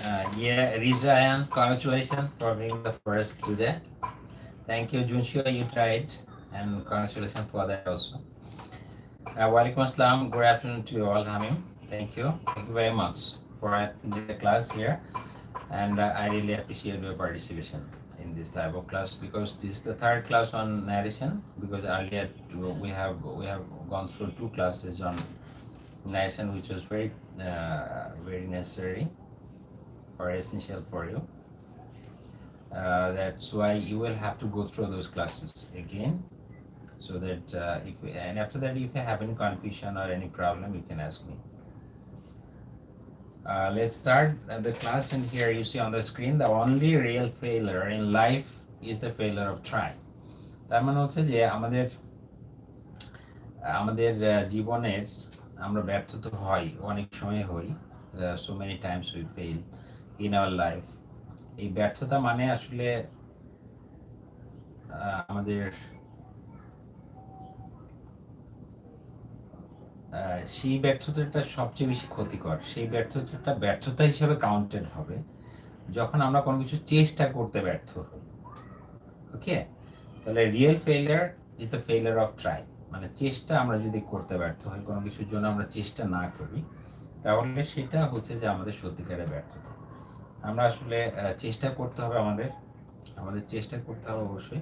Yeah, Reza, and congratulations for being the first today. Thank you, Junshio, you tried, and congratulations for that also. Walaikum Assalam, good afternoon to you all, Hamim. Thank you very much for attending the class here, and I really appreciate your participation in this type of class because this is the third class on narration. Because earlier we have gone through two classes on narration, which was very necessary or essential for you. That's why you will have to go through those classes again, so that and after that, if you have any confusion or any problem, you can ask me. Let's start the class, and here you see on the screen the only real failure in life is the failure of trying. তার মানে হচ্ছে যে আমাদের আমাদের জীবনের আমরা ব্যর্থ তো হই, অনেক সময় হই, so many times we fail in our life. এই ব্যর্থতা মানে আসলে আমাদের সেই ব্যর্থতাটা সবচেয়ে বেশি ক্ষতিকর। সেই ব্যর্থতাটা ব্যর্থতা হিসেবে কাউন্টেড হবে যখন আমরা কোনো কিছু চেষ্টা করতে ব্যর্থ হই। ওকে, তাহলে real failure is the failure of try. মানে চেষ্টা আমরা যদি করতে ব্যর্থ হই, কোনো কিছুর জন্য আমরা চেষ্টা না করি, তাহলে সেটা হচ্ছে যে আমাদের সত্যিকারের ব্যর্থতা। আমরা আসলে চেষ্টা করতে হবে, আমাদের চেষ্টা করতে হবে অবশ্যই,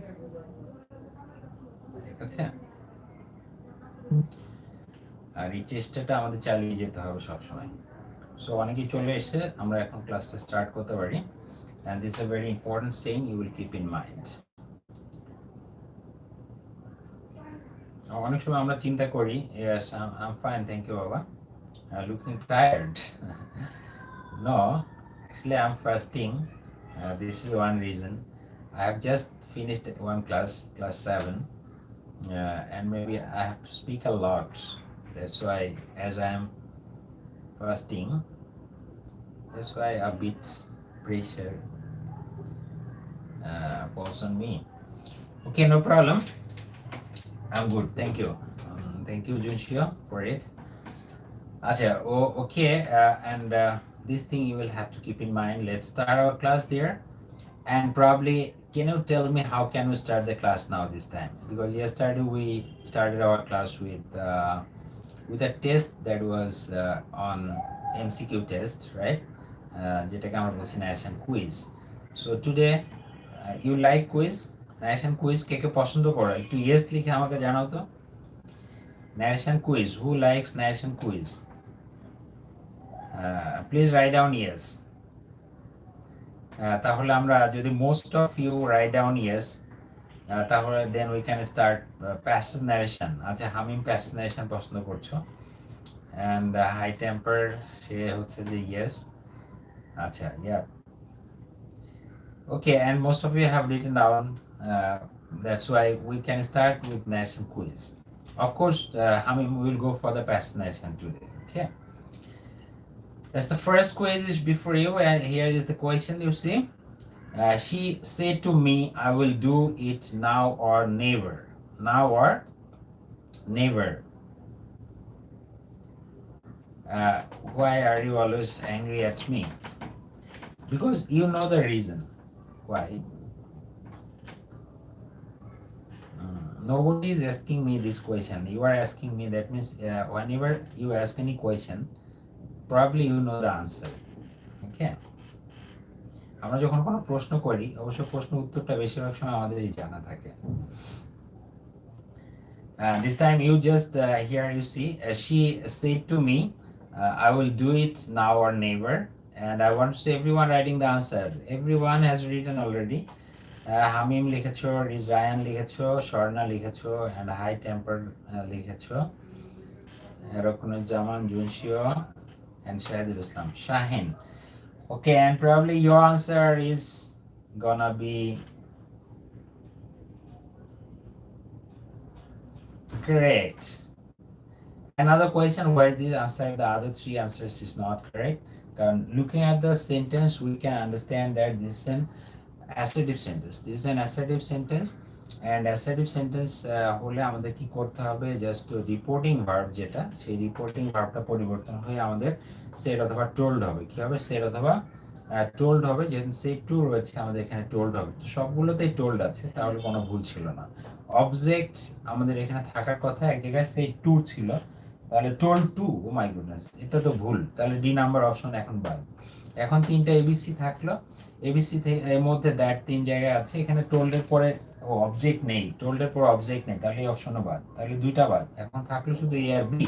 ঠিক আছে? আর এই চেষ্টাটা আমাদের চালিয়ে যেতে হবে সবসময়। সো অনেকেই চলে এসে, আমরা এখন ক্লাসটা স্টার্ট করতে পারি। And this is a very important saying you will keep in mind. অনেক সময় আমরা চিন্তা করি, yes, I'm fine, thank you, Baba. Looking tired. No, actually I'm fasting. This is one reason. I have just finished one class 7, and maybe I have to speak a lot. That's why, as I am fasting, that's why a bit pressure falls on me. Okay, no problem. I'm good, thank you. Thank you, Junshio, for it. Okay, and this thing you will have to keep in mind. Let's start our class there. And probably, can you tell me how can we start the class now this time? Because yesterday we started our class with a test that was on MCQ test, right? যেটাকে আমরা বলছি narration quiz. So today, you like quiz? narration quiz কে কে পছন্দ করো? একটু yes লিখে আমাকে জানাও তো। narration quiz, who likes narration quiz? Please write down yes. তাহলে আমরা যদি most of you write down yes, তাহলে then we can start passive narration. আচ্ছা, হামিম passive narration পছন্দ করছো, and high temper সে হচ্ছে যে yes. আচ্ছা, yeah, okay, and most of you have written down. That's why we can start with narration quiz. Of course, Hamim will go for the passive narration today. Okay, that's the first quiz is before you, and here is the question. You see, she said to me, I will do it now or never. Now or never. Why are you always angry at me? Because you know the reason why. Nobody is asking me this question. You are asking me. That means whenever you ask any question, probably you know the answer. Okay, আমরা যখন কোনো প্রশ্ন করি, অবশ্য প্রশ্ন উত্তরটা বেশিরভাগ সময় আমাদেরই জানা থাকে। This time you just here you see, she said to me, I will do it now or never, and I want to see everyone writing the answer. Everyone has written already. Hamim লিখেছো, Rizrayan লিখেছো, Sharna লিখেছো, and high temper লিখেছো, Rakunuজ্জামান, Junshio, and Shahidul Islam, Shaheen. Okay, and probably your answer is gonna be correct. Another question, why is this answer, the other three answers is not correct? Looking at the sentence, we can understand that this is an assertive sentence. This is an assertive sentence, and assertive sentence হলে আমাদের কি করতে হবে? Just reporting verb যেটা, সেই reporting ভার্বটা পরিবর্তন হয়ে আমাদের সেড অথবা টোল্ড হবে। কি হবে? সেড অথবা টোল্ড হবে, যেহেতু সে টু রয়েছে আমাদের এখানে টোল্ড হবে, তো সবগুলোতেই টোল্ড আছে, তাহলে কোনো ভুল ছিল না। অবজেক্ট আমাদের এখানে থাকার কথা, এক জায়গায় সে টু ছিল, তাহলে told to, oh my goodness, এটা তো ভুল, তাহলে ডি নাম্বার অপশন এখন বাদ। এখন তিনটা এবিসি থাকলো, এবিসি এর মধ্যে দ্যাট তিন জায়গায় আছে, এখানে টোল্ডের পরে অবজেক্ট নেই, টোল্ডের পরে অবজেক্ট নেই, তাহলে এই অপশনও বাদ, তাহলে দুইটা বাদ। এখন থাকলো শুধু এ আর বি।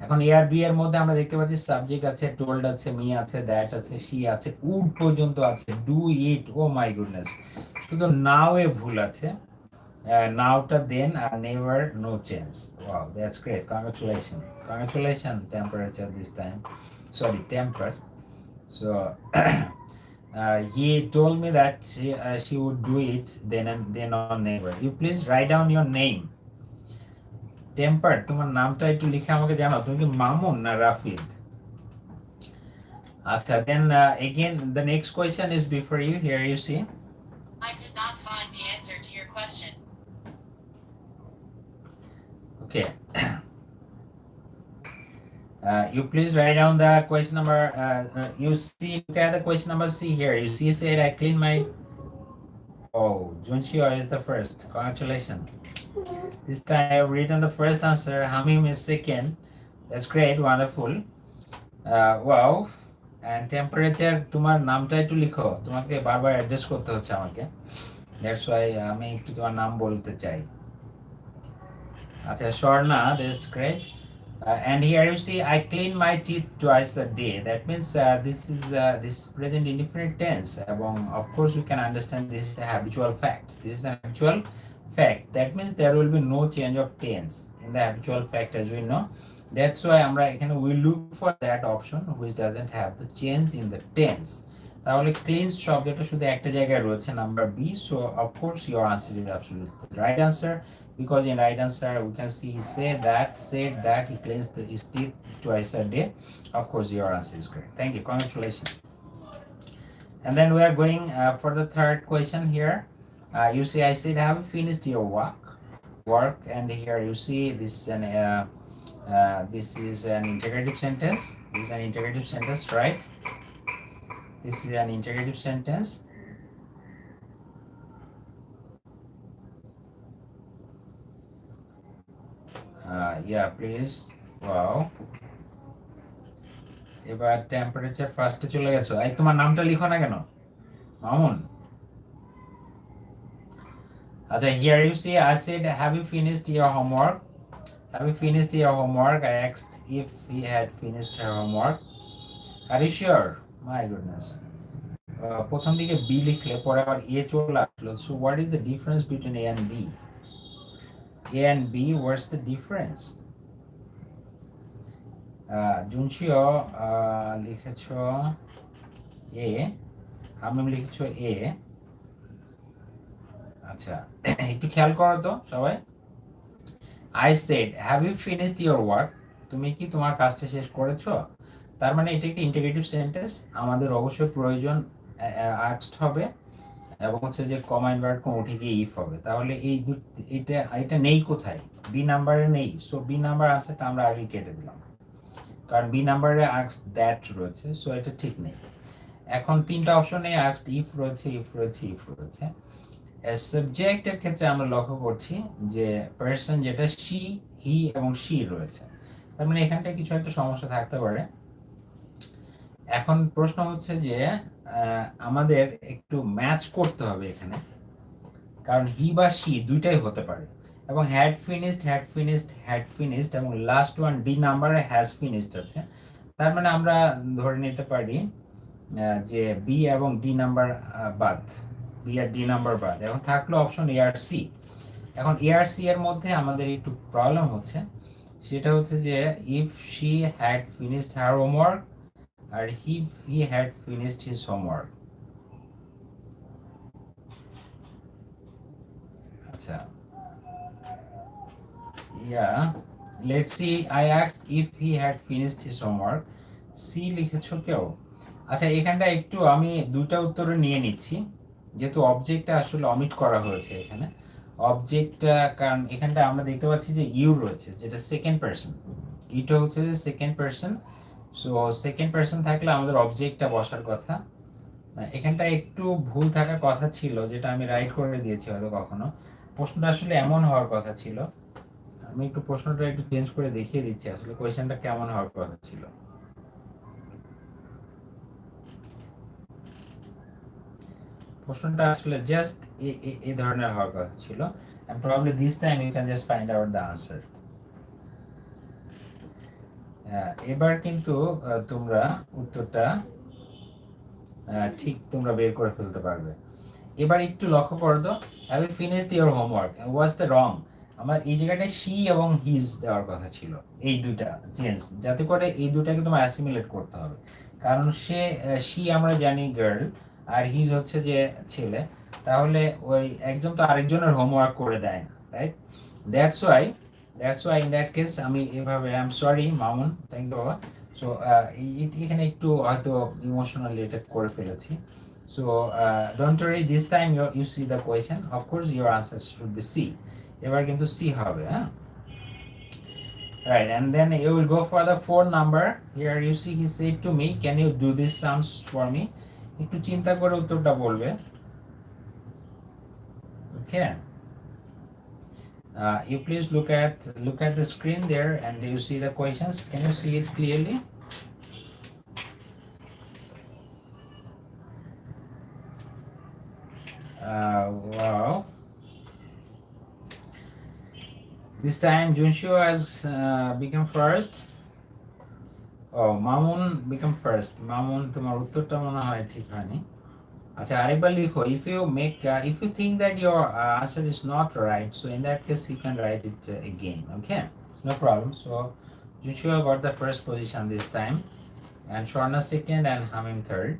এখন এ আর বি এর মধ্যে আমরা দেখতে পাচ্ছি সাবজেক্ট আছে, টোল্ড আছে, মি আছে, দ্যাট আছে, শি আছে, উড পর্যন্ত আছে, do it, O my goodness, শুধু নাও এ ভুল আছে, নাওটা দেন আর never no change. Wow, that's great, congratulation temperature this time, sorry temper. So he told me that she would do it then on never. You please write down your name. Temper, তোমার নামটা একটু লিখে আমাকে জানাও, তুমি কি মামুন না রাফিদ? আচ্ছা, then again the next question is before you. Here you see, I could not find the answer to your question. okay. You please write down the question number. You see, look at the question number C here. You see, said I clean my. Oh, Junshio is the first. Congratulations. This time I have written the first answer. Hamim is second. That's great, wonderful. Wow. And temperature, তোমার নামটা একটু লিখো, তোমাকে বারবার address করতে হচ্ছে আমাকে, that's why আমি একটু তোমার নাম বলতে চাই। আচ্ছা, Swarna, that's great. And here you see, I clean my teeth twice a day. That means this present indefinite tense. এবং of course you can understand this is a habitual fact. This is an actual fact. That means there will be no change of tense in the habitual fact, as we know. That's why আমরা এখানে we look for that option which doesn't have the change in the tense. তাহলে cleans শব্দটা শুধু একটা জায়গায় রয়েছে, number B. So of course your answer is absolutely the right answer, because in right answer we can see he said that he cleans his teeth twice a day. Of course your answer is correct. Thank you, congratulations. And then we are going for the third question here. You see, I said, have you finished your work? And here you see this is an interrogative sentence. This is an interrogative sentence, right? This is an interrogative sentence. Yeah, please. Wow. এবার temperature ফার্স্টে চলে গেছো, এই তোমার নামটা লিখো না কেন, মামুন? আচ্ছা, here you see, I said, have you finished your homework? Have you finished your homework? I asked if he had finished her homework. Are you sure? My goodness. প্রথম দিকে বি লিখলে পরে আবার এ চলে আসলো। So what is the difference between A and B? A and B, what's the difference? জুনশিও লিখেছো এ, আমি লিখেছো এ। আচ্ছা, একটু খেয়াল করো তো সবাই। I said, have you finished your work? তুমি কি তোমার কাজটা শেষ করেছো? তার মানে এটা একটা ইন্টিগ্রেটিভ সেন্টেন্স, আমাদের অবশ্যই প্রয়োজন আস্কড হবে, এবং হচ্ছে যে কমা ইনভার্ট কম উঠে গিয়ে ইফ হবে। তাহলে এই এটা নেই কোথায়? বি নাম্বারে নেই। সো বি নাম্বার আনসারটা আমরা আগে কেটে দিলাম, কারণ বি নাম্বারে আস্কড দ্যাট রয়েছে, সো এটা ঠিক নেই। এখন তিনটা অপশনে আস্কড ইফ রয়েছে, ইফ রয়েছে। সাবজেক্টের ক্ষেত্রে আমরা লক্ষ্য করছি যে পারসন যেটা শি, হি এবং শি রয়েছে, তার মানে এখানটা কিছু একটা সমস্যা থাকতে পারে। এখন প্রশ্ন হচ্ছে যে আমাদের একটু ম্যাচ করতে হবে এখানে, কারণ হি বা শি দুইটাই হতে পারে, এবং হ্যাড ফিনিশড এবং লাস্ট ওয়ান ডি নাম্বারে হ্যাজ ফিনিশড আছে। তার মানে আমরা ধরে নিতে পারি যে বি এবং ডি নাম্বার বাদ, বি আর ডি নাম্বার বাদ। এখন থাকলো অপশন এ আর সি। এখন এ আর সি এর মধ্যে আমাদের একটু প্রবলেম হচ্ছে, সেটা হচ্ছে যে if she had finished her homework আর if he had finished his homework. আচ্ছা, yeah, let's see, I asked if he had finished his homework. C লিখেছো কেউ? আচ্ছা, এখানটা একটু আমি দুইটা উত্তরে নিয়ে নিচ্ছি, যেহেতু অবজেক্টটা আসলে অমিট করা হয়েছে এখানে। অবজেক্টটা, কারণ এখানটা আমরা দেখতে পাচ্ছি যে ইউ রয়েছে, যেটা সেকেন্ড পারসন, এটা হচ্ছে যে second person, so second person থাকলে আমাদের অবজেক্টটা বসার কথা। এখানটা একটু ভুল থাকার কথা ছিল, যেটা আমি রাইট করে দিয়েছি হয়তো কখনো। প্রশ্নটা আসলে এমন হওয়ার কথা ছিল, আমি একটু প্রশ্নটা একটু চেঞ্জ করে দেখিয়ে দিচ্ছি আসলে কোয়েশ্চেনটা কেমন হওয়ার কথা ছিল। প্রশ্নটা আসলে জাস্ট এই ধরনের হওয়ার কথা ছিল, and probably this time you can just find out the answer. এবার কিন্তু তোমরা উত্তরটা ঠিক তোমরা বের করে ফেলতে পারবে। এবার একটু লক্ষ্য করো তো, have you finished your homework, was the wrong? আমার এই জায়গাটায় শি এবং হিজ দেওয়ার কথা ছিল, এই দুইটা চেঞ্জ, যাতে করে এই দুটাকে তোমার অ্যাসিমিলেট করতে হবে। কারণ শি আমরা জানি গার্ল, আর হিজ হচ্ছে যে ছেলে, তাহলে ওই একজন তো আরেকজনের হোমওয়ার্ক করে দেয় না, right? That's why in that case আমি এভাবে, I am sorry Mamun, thank you বাবা। সো এখানে একটু হয়তো ইমোশনাল রিলেটেড করে ফেলেছি। So don't worry, this time you see the question. Of course, your answer should be C. এবার কিন্তু C হবে, হ্যাঁ? Right, and then you will go for the 4 number. Here you see he said to me, "Can you do this sums for me?" একটু চিন্তা করে উত্তরটা বলবে। Okay. You please look at the screen there, and you see the questions. Can you see it clearly? Wow. This time Junshu has become first. Oh, Mamun become first. Mamun, তোমার উত্তরটা মনে হয় ঠিক হয়নি। আচ্ছা, আরেকবার লিখো। If you think that your answer is not right, so in that case you can write it again. Okay, no problem. So Joshua got the first position this time, and Shorna second, and Hamim third,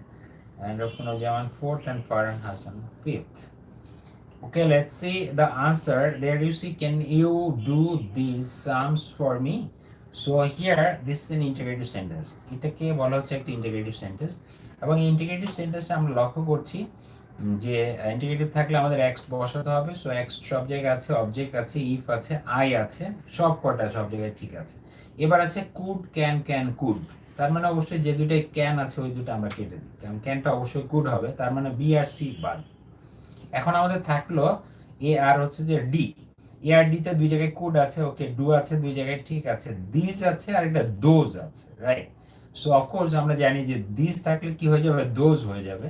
and Ruknujaman fourth, and Farhan Hassan fifth. Okay, let's see the answer. There you see, can you do these sums for me? So here this is an integrative sentence. এটাকে বলা হচ্ছে একটা integrative sentence, এবং integrative সেন্টেন্সে আমরা লক্ষ্য করছি যে ইন্টিগ্রেটিভ থাকলে আমাদের এক্স বসাতে হবে। সো এক্স সব জায়গায় আছে, অবজেক্ট আছে, ইফ আছে, আই আছে, সব কটা সব জায়গায় ঠিক আছে। এবার আছে কুড, ক্যান কুড, তার মানে অবশ্যই যে দুটোই ক্যান আছে ওই দুটো আমরা কেটে দিই, কারণ ক্যানটা অবশ্যই কুড হবে, তার মানে বি আর সি বাদ। এখন আমাদের থাকলো এ আর হচ্ছে যে ডি। এ আর ডি তে দুই জায়গায় কুড আছে, ওকে, ডু আছে দুই জায়গায় ঠিক আছে, দিস আছে আর একটা দোজ আছে, রাইট? সো অফকোর্স আমরা জানি যে দিস থাকলে কি হয়ে যাবে, দোজ হয়ে যাবে,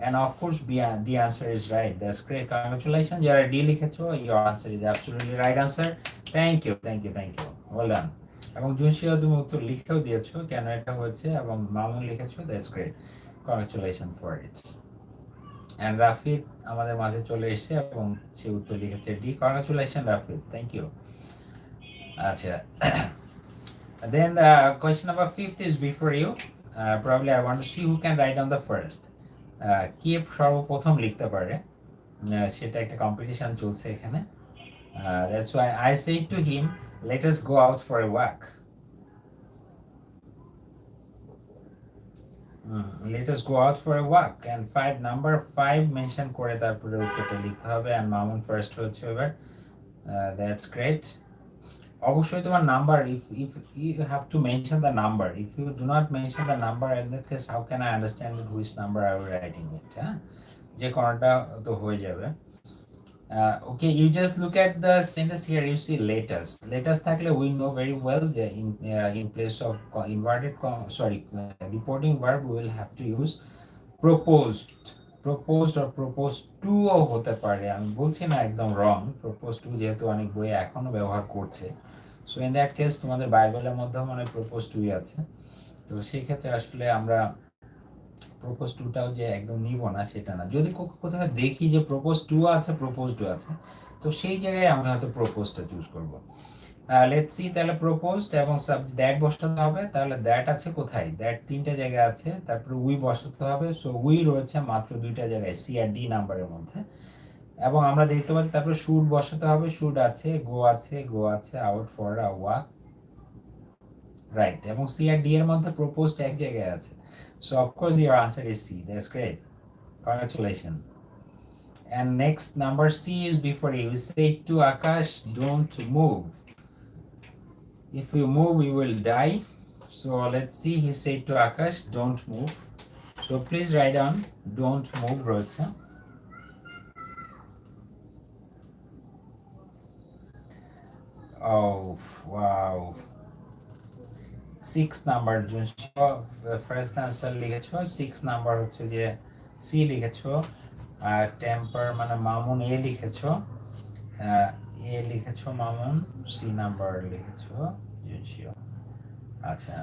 and of course the answer is right. That's great, congratulations. যারা ডি লিখেছো, your answer is absolutely right answer. Thank you, well done. এবং জুনশিয়া তুমি উত্তর লিখেও দিয়েছো কেন এটা হয়েছে, এবং মামুন লিখেছো, that's great, congratulations for it. And Rafid আমাদের মাঝে চলে এসেছে এবং সে উত্তর লিখেছে ডি। Congratulation Rafid, thank you. আচ্ছা, then question number 5 is before you. Probably I want to see who can write on the first. কে সর্বপ্রথম লিখতে পারে, সেটা একটা কম্পিটিশন চলছে এখানে। That's why I said to him, let us go out for a walk. Let us go out for a walk, and number 5 mention করে তারপরে উত্তরটা লিখতে হবে, and মামুন ফার্স্ট হচ্ছে এবার। That's great. অবশ্যই তোমার number, if you have to mention the number, if you do not mention the number, in that case how can I understand which number I will writing it? হ্যাঁ, যে কোনটা তো হয়ে যাবে। Okay, you just look at the sentence here. You see let us থাকলে we know very well that in place of inverted reporting verb we will have to use proposed or proposed to ও হতে পারে, আমি বলছি না একদম রং। proposed to যেহেতু অনেক বই এখনো ব্যবহার করছে, সো ইন দ্যাট কেস তোমাদের বাইবেলের মধ্যেও মানে proposed to আছে। তো সেই ক্ষেত্রে আসলে আমরা প্রপোজ টুটাও যে একদম নিব না সেটা না, যদি কোথাও দেখি যে প্রপোজ টু আছে, প্রপোজড আছে, তো সেই জায়গায় আমরা হয়তো প্রপোজটা চুজ করব। লেটস সি, তাহলে প্রপোজড এবং দ্যাট বসাতে হবে, তাহলে দ্যাট আছে কোথায়, দ্যাট 3টে জায়গায় আছে, তারপরে উই বসাতে হবে, সো উই রয়েছে মাত্র 2টা জায়গায়, সি আর ডি নাম্বারের মধ্যে, এবং আমরা দেখতে পাচ্ছি তারপরে শুড বসাতে হবে, শুড আছে, গো আছে, out for a walk, right, এবং সি আর ডি এর মধ্যে প্রপোজড এক জায়গায় আছে। So of course your answer is C. That's great. Congratulations. And next number C is before you. We say to Akash, don't move. If you move, you will die. So let's see, he said to Akash, don't move. So please write down, don't move, Reza. Oh, wow. 6 number first answer লিখেছো, 6 number হচ্ছে যে C লিখেছো, আর temper মানে মামুন এ লিখেছো, এ লিখেছো Mamun, C number লিখেছো জুনশিও। আচ্ছা,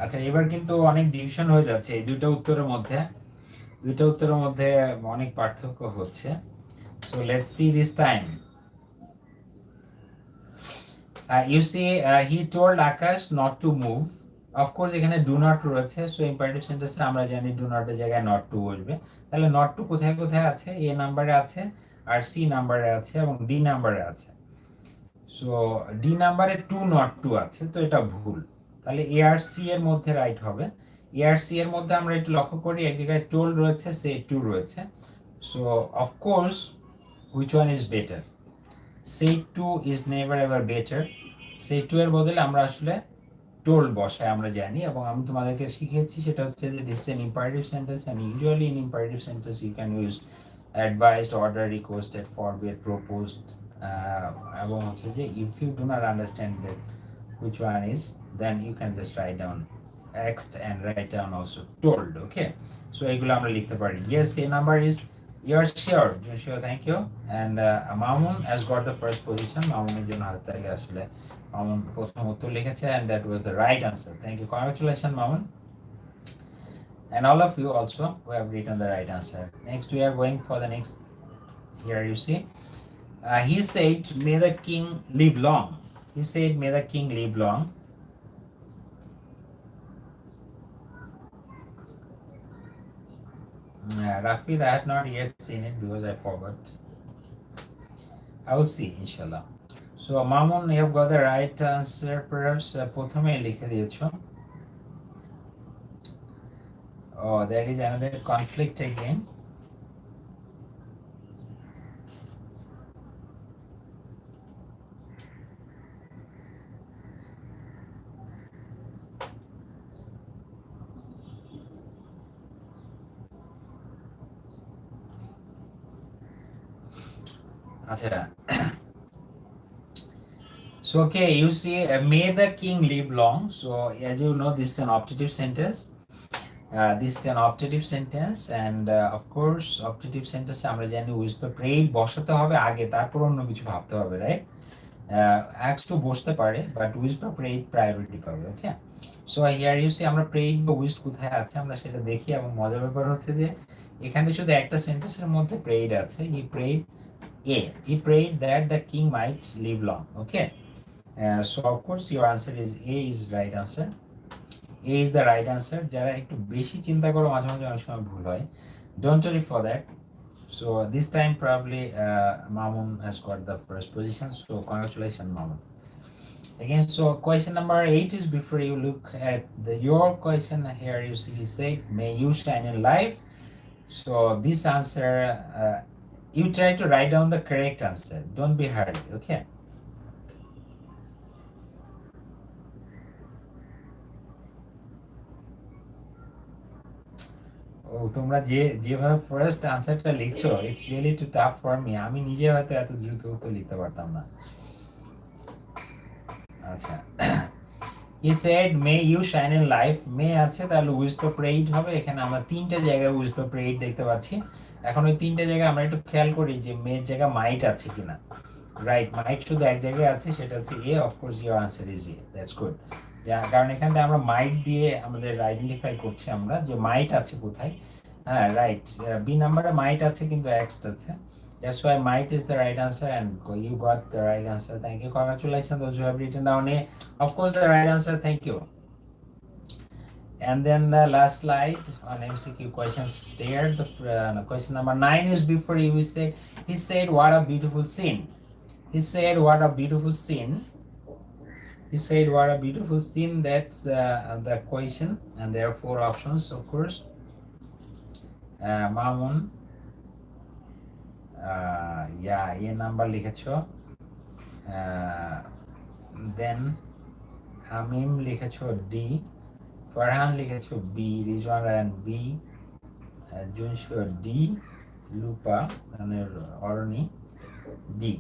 আচ্ছা এবার কিন্তু অনেক ডিভিশন হয়ে যাচ্ছে এই দুটো উত্তরের মধ্যে, অনেক পার্থক্য হচ্ছে। So let's see this time. You see, he told Akash not to move. Of course এখানে do not রয়েছে, so imperative sentence আমরা জানি do not এর জায়গায় not to বসবে। তাহলে not to কোথায় কোথায় আছে? A নাম্বারে আছে, আর C নাম্বারে আছে, এবং D নাম্বারে আছে। So D নাম্বারে to not to আছে, তো এটা ভুল। তাহলে A আর C এর মধ্যে রাইট হবে। A আর C এর মধ্যে আমরা একটু লক্ষ্য করি, এক জায়গায় told রয়েছে, say to রয়েছে। So of course which one is better? Say to is never ever better. Say to এর বদলে আমরা আসলে told বসাই, আমরা জানি, এবং আমি তোমাদেরকে শিখিয়েছি সেটা হচ্ছে যে this is an imperative sentence, and usually in imperative sentence you can use advised, ordered, requested, forbade, proposed, এবং হচ্ছে যে if you do not understand that which one is, then you can just write down asked and write down also told. Okay, so এগুলো আমরা লিখতে পারি। Yes, a number is, you're sure, thank you, and Mamun has got the first position. মামুনের জন্য হাততালি আসলে, মামুন প্রথম উত্তর লিখেছে, and that was the right answer. Thank you, congratulations Mamun, and all of you also who have written the right answer. Next we are going for the next. Here you see, he said may the king live long. He said may the king live long. Rafid, I have not yet seen it because I forgot. I will see inshallah. So Mamun, you have got the right answer. Perhaps প্রথমে লিখে দিয়েছো। Oh, there is another conflict again. আচ্ছা, so okay, you see, may the king live long. So as you know, this is an optative sentence. This is an optative sentence, and of course optative sentence আমরা জানি whisper prayed বসাতে হবে আগে, তারপর অন্য কিছু ভাবতে হবে, রাইট? acts to বসতে পারে, but whisper prayed priority পাবে। ওকে, সো হিয়ার ইউ সি, আমরা prayed বা wished কোথায় আছে আমরা সেটা দেখি, এবং মজার ব্যাপার হচ্ছে যে এখানে শুধু একটা সেন্টেন্সের মধ্যে prayed আছে। he prayed that the king might live long. Okay, so of course your answer is A is right answer. A is the right answer. যারা একটু বেশি চিন্তা করো মাঝে মাঝে অনেক সময় ভুল হয়, don't worry for that. So this time probably Mamun has got the first position, so congratulations Mamun. Again, so question number 8 is, before you look at your question here, you see he said may you shine in life. So this answer, you try to write down the correct answer, don't be hurried. Okay, ও তোমরা যেভাবে first আনসারটা লিখছো, it's really too tough for me. আমি নিজে হয়তো এত দ্রুত উত্তর লিখতে পারতাম না। আচ্ছা, he said may you shine in life, may আছে, তাহলে whisper prayed হবে। এখানে আমরা তিনটে জায়গায় whisper prayed দেখতে পাচ্ছি। এখন ওই তিনটে জায়গায় আমরা একটু খেয়াল করি যে মেয়ের জায়গা মাইট আছে কিনা। রাইট, মাইট শুধু এক জায়গায় আছে, সেটা হচ্ছে A. Of course your answer is A, that's good. কারণ এখানে আমরা মাইট দিয়ে আমাদের আইডেন্টিফাই করছি আমরা যে মাইট আছে কোথায়। হ্যাঁ, রাইট, বি নাম্বারে মাইট আছে কিন্তু এক্স আছে। That's why might is the right answer, and you got the right answer. Thank you. Congratulations those who have written down A. Of course, the right answer. Thank you. And then the last slide on MCQ questions there. The question number 9 is, before you say, he said, what a beautiful scene. He said, what a beautiful scene. He said, what a beautiful scene. That's the question, and there are 4 options, of course. Mamun, A number লিখেছো, then Hamim লিখেছো D, Farhan লিখেছো B, Rizwan Rayan B, Junsho D, Lupa মানে Aroni D.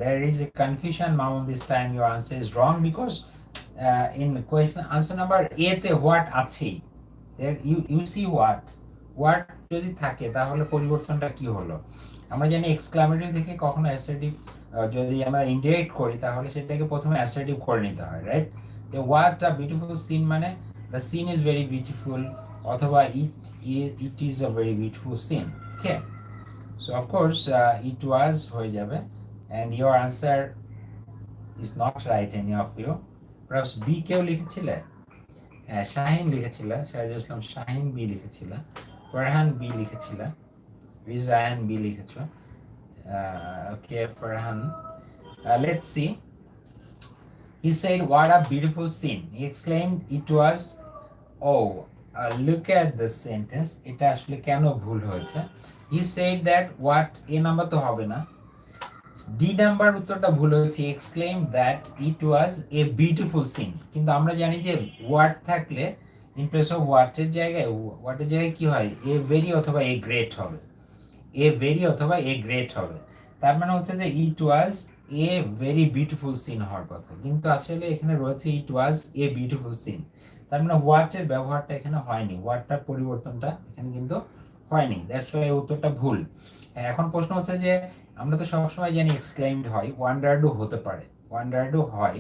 There is a confusion, Mamun. This time your answer is wrong because in question answer number A তে what আছে, there you see what যদি থাকে তাহলে পরিবর্তনটা কি হলো? আমরা জানি এক্সক্লামেটরি থেকে কখনো অ্যাসার্টিভ যদি আমরা ইন্ডিরেক্ট করি তাহলে সেটাকে প্রথমে অ্যাসার্টিভ করে নিতে হয়, রাইট? তো হোয়াট আ বিউটিফুল সিন মানে the scene is very beautiful অথবা it is a very beautiful scene, okay? So of course it was হয়ে যাবে, and your answer is not right, any of you. Perhaps B কেউ লিখেছিলে, শাহিন লিখেছিলে, Shahidul Islam Shahin B লিখেছিলে, Farhan B লিখেছিলে, Rizayan B লিখেছো, okay Farhan. Let's see. He said, what a beautiful scene. He exclaimed, it was, oh, look at the sentence. এটা আসলে কেন ভুল হয়েছে? He said that what, A number তো হবে না, ডি নাম্বার উত্তরটা ভুল হয়েছে, exclaim that it was a beautiful scene. কিন্তু আমরা জানি যে ওয়ার্ড থাকলে ইন প্লেস অফ ওয়াটের জায়গায় কি হয়, এ ভেরি অথবা এ গ্রেট হবে, এ ভেরি অথবা এ গ্রেট হবে। তার মানে হচ্ছে যে ইট was a very beautiful scene হওয়ার কথা, কিন্তু আসলে এখানে রয়েছে ইট ওয়াজ এ বিউটিফুল সিন। তার মানে ওয়াটের ব্যবহারটা এখানে হয়নি, ওয়াটটার পরিবর্তনটা এখানে কিন্তু হয়নি, দ্যাটস ওয়াই উত্তরটা ভুল। এখন প্রশ্ন হচ্ছে যে আমরা তো সবসময় জানি এক্সক্লেইমড হয়, ওয়ান্ডারডও হতে পারে, ওয়ান্ডারডও হয়,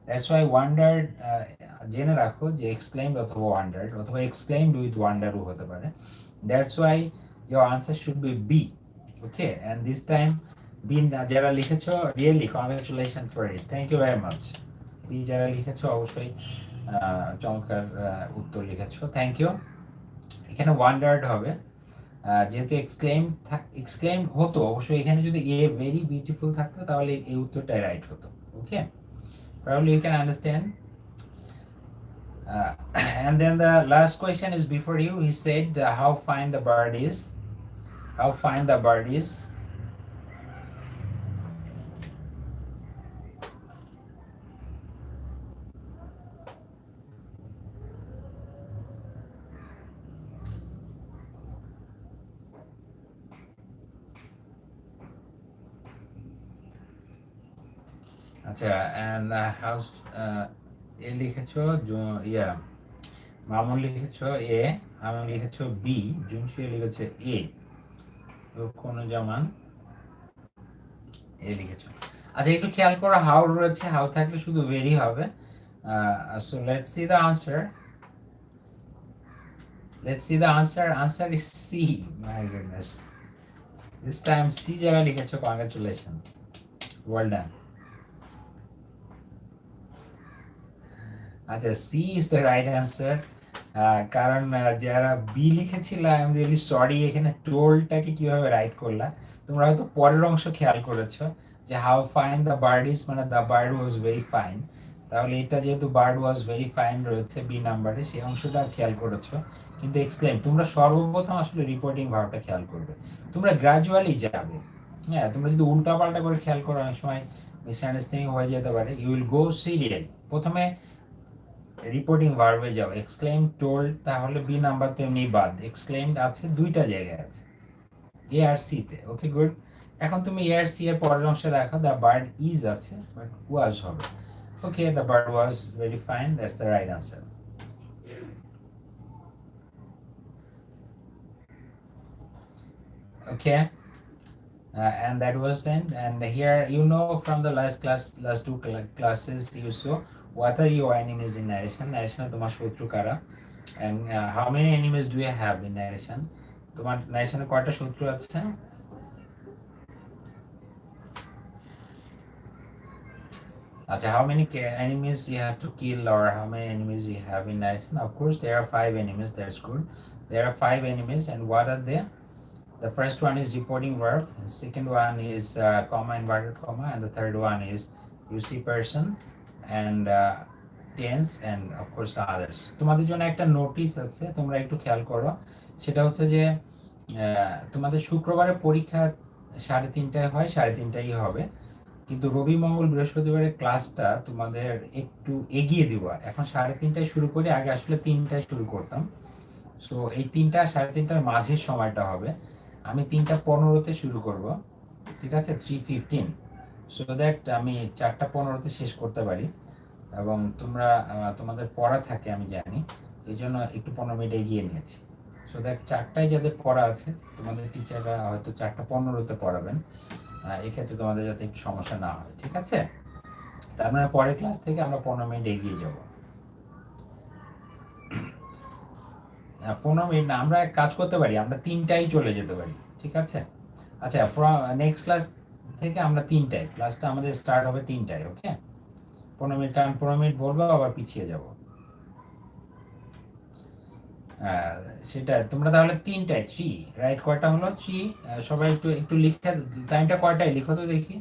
দ্যাটস ওয়াই ওয়ান্ডার্ড জেনে রাখো যে এক্সক্লেইমড অথবা ওয়ান্ডার্ড অথবা এক্সক্লেইমড উইথ ওয়ান্ডারও হতে পারে, that's why your answer should be B, okay? And this time B যারা লিখেছো, really congratulations for it, thank you very much. B যারা লিখেছো অবশ্যই চমৎকার উত্তর লিখেছো, থ্যাংক ইউ। এখানে ওয়ান্ডার্ড হবে, যেহেতু এক্সক্লেইম হতো, অবশ্যই এখানে যদি এ ভেরি বিউটিফুল থাকতো তাহলে এই উত্তরটাই রাইট হতো, ওকে? Probably you can understand. And then the last question is before you. He said, how fine the bird is. How fine the bird is. আচ্ছা, and house এ লিখেছো, মামুন লিখেছো এ, আমি লিখেছো বি, জুনশিয়া লিখেছো এ, কোন জামান এ লিখেছো। আচ্ছা, একটু খেয়াল করো হাউ রয়েছে, হাউ থাকলে শুধু ভেরি হবে। So let's see the answer. Let's see the answer. Answer is C. My goodness. This time C যারা লিখেছো, congratulations. Well done. আচ্ছা, C is the right answer. কারণ যারা বি লিখেছিল, আই এম রিয়েলি সরি, এখানে টোলটাকে কিভাবে right করলা, তোমরা হয়তো পরের অংশ খেয়াল করেছো যে how fine the bird is মানে the bird was very fine, তাহলে এটা যেহেতু বার্ড ওয়াজ ভেরি ফাইন রয়েছে বি নাম্বারে, সেই অংশটা খেয়াল করেছো। কিন্তু এক্সক্লেম, তোমরা সর্বপ্রথম আসলে রিপোর্টিং ভার্বটা খেয়াল করবে, তোমরা গ্রাজুয়ালি যাবে। হ্যাঁ, তোমরা যদি উল্টা পাল্টা করে খেয়াল করো অনেক সময় মিসআন্ডারস্ট্যান্ডিং হয়ে যেতে পারে। ইউ উইল গো সিরিয়ালি, প্রথমে রিপোর্টিং ভার্বে যাও, এক্সক্লেম টোল্ড, তাহলে বি নাম্বার তো এমনি বাদ, এক্সক্লেমড আছে দুইটা জায়গায় আছে, এ আর সি তে, ওকে গুড। এখন তুমি এ আর সি এর পরের অংশে দেখো, দ্য বার্ড ইজ আছে বাট ওয়াজ হবে, okay? The bird was very fine, that's the right answer. Okay, and that was sent. And here, you know, from the last two classes you saw what are your enemies in narration. Narration তোমার শত্রু কারা, and how many enemies do you have in narration? তোমার narration কয়টা শত্রু আছে? আচ্ছা, how many enemies you have to kill, or how many enemies you have in narration? Of course there are 5 enemies, that's good. There are 5 enemies, and what are they? The first one is reporting verb, the second one is comma, inverted comma, and the third one is you see person and tense, and of course the others. তোমাদের জন্য একটা notice আছে, তোমরা একটু খেয়াল করো, সেটা হচ্ছে যে তোমাদের শুক্রবারে পরীক্ষা 3:30টায় হয়, 3:30টাই হবে, কিন্তু রবি মঙ্গল বৃহস্পতিবারের ক্লাসটা তোমাদের একটু এগিয়ে দেওয়া। এখন 3:30টায় শুরু করি, আগে আসলে 3টায় শুরু করতাম। সো এই 3টা 3:30টার মাঝের সময়টা হবে। আমি 3:15-তে শুরু করব, ঠিক আছে, 3:15, সো দ্যাট আমি 4:15-তে শেষ করতে পারি। এবং তোমরা তোমাদের পড়া থাকে আমি জানি, এই জন্য একটু 15 মিনিট এগিয়ে নিয়েছি। সো দ্যাট 4টায় যাদের পড়া আছে তোমাদের টিচাররা হয়তো 4:15-তে পড়াবেন, এক্ষেত্রে তোমাদের যাতে একটু সমস্যা না হয়, ঠিক আছে? তার মানে পরের ক্লাস থেকে আমরা 15 মিনিট এগিয়ে যাব। 15 মিনিট না, আমরা এক কাজ করতে পারি, আমরা 3টায় চলে যেতে পারি, ঠিক আছে? আচ্ছা, নেক্সট ক্লাস থেকে আমরা 3টায়, ক্লাসটা আমাদের স্টার্ট হবে 3টায়, ওকে? 15 মিনিট, কারণ 15 মিনিট বলবো আবার পিছিয়ে যাব। সেটা তোমরা তাহলে 3টায়, 3 রাইট, কয়টা হলো 3, সবাই একটু একটু লিখে, টাইমটা কয়টায় লিখো তো দেখি।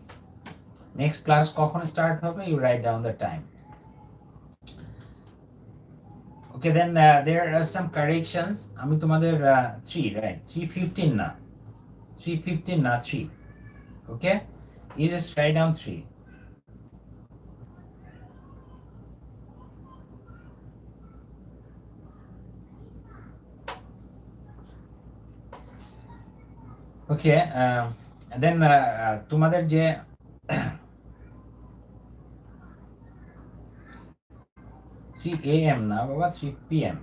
নেক্সট ক্লাস কখন স্টার্ট হবে, you write down the time. Okay, then there are some corrections. আমি তোমাদের 3 right, 3:15 না, 3:15 না, 3, okay? You just write down 3. Okay, and then তোমাদের যে 3 a.m. না বাবা, 3 p.m.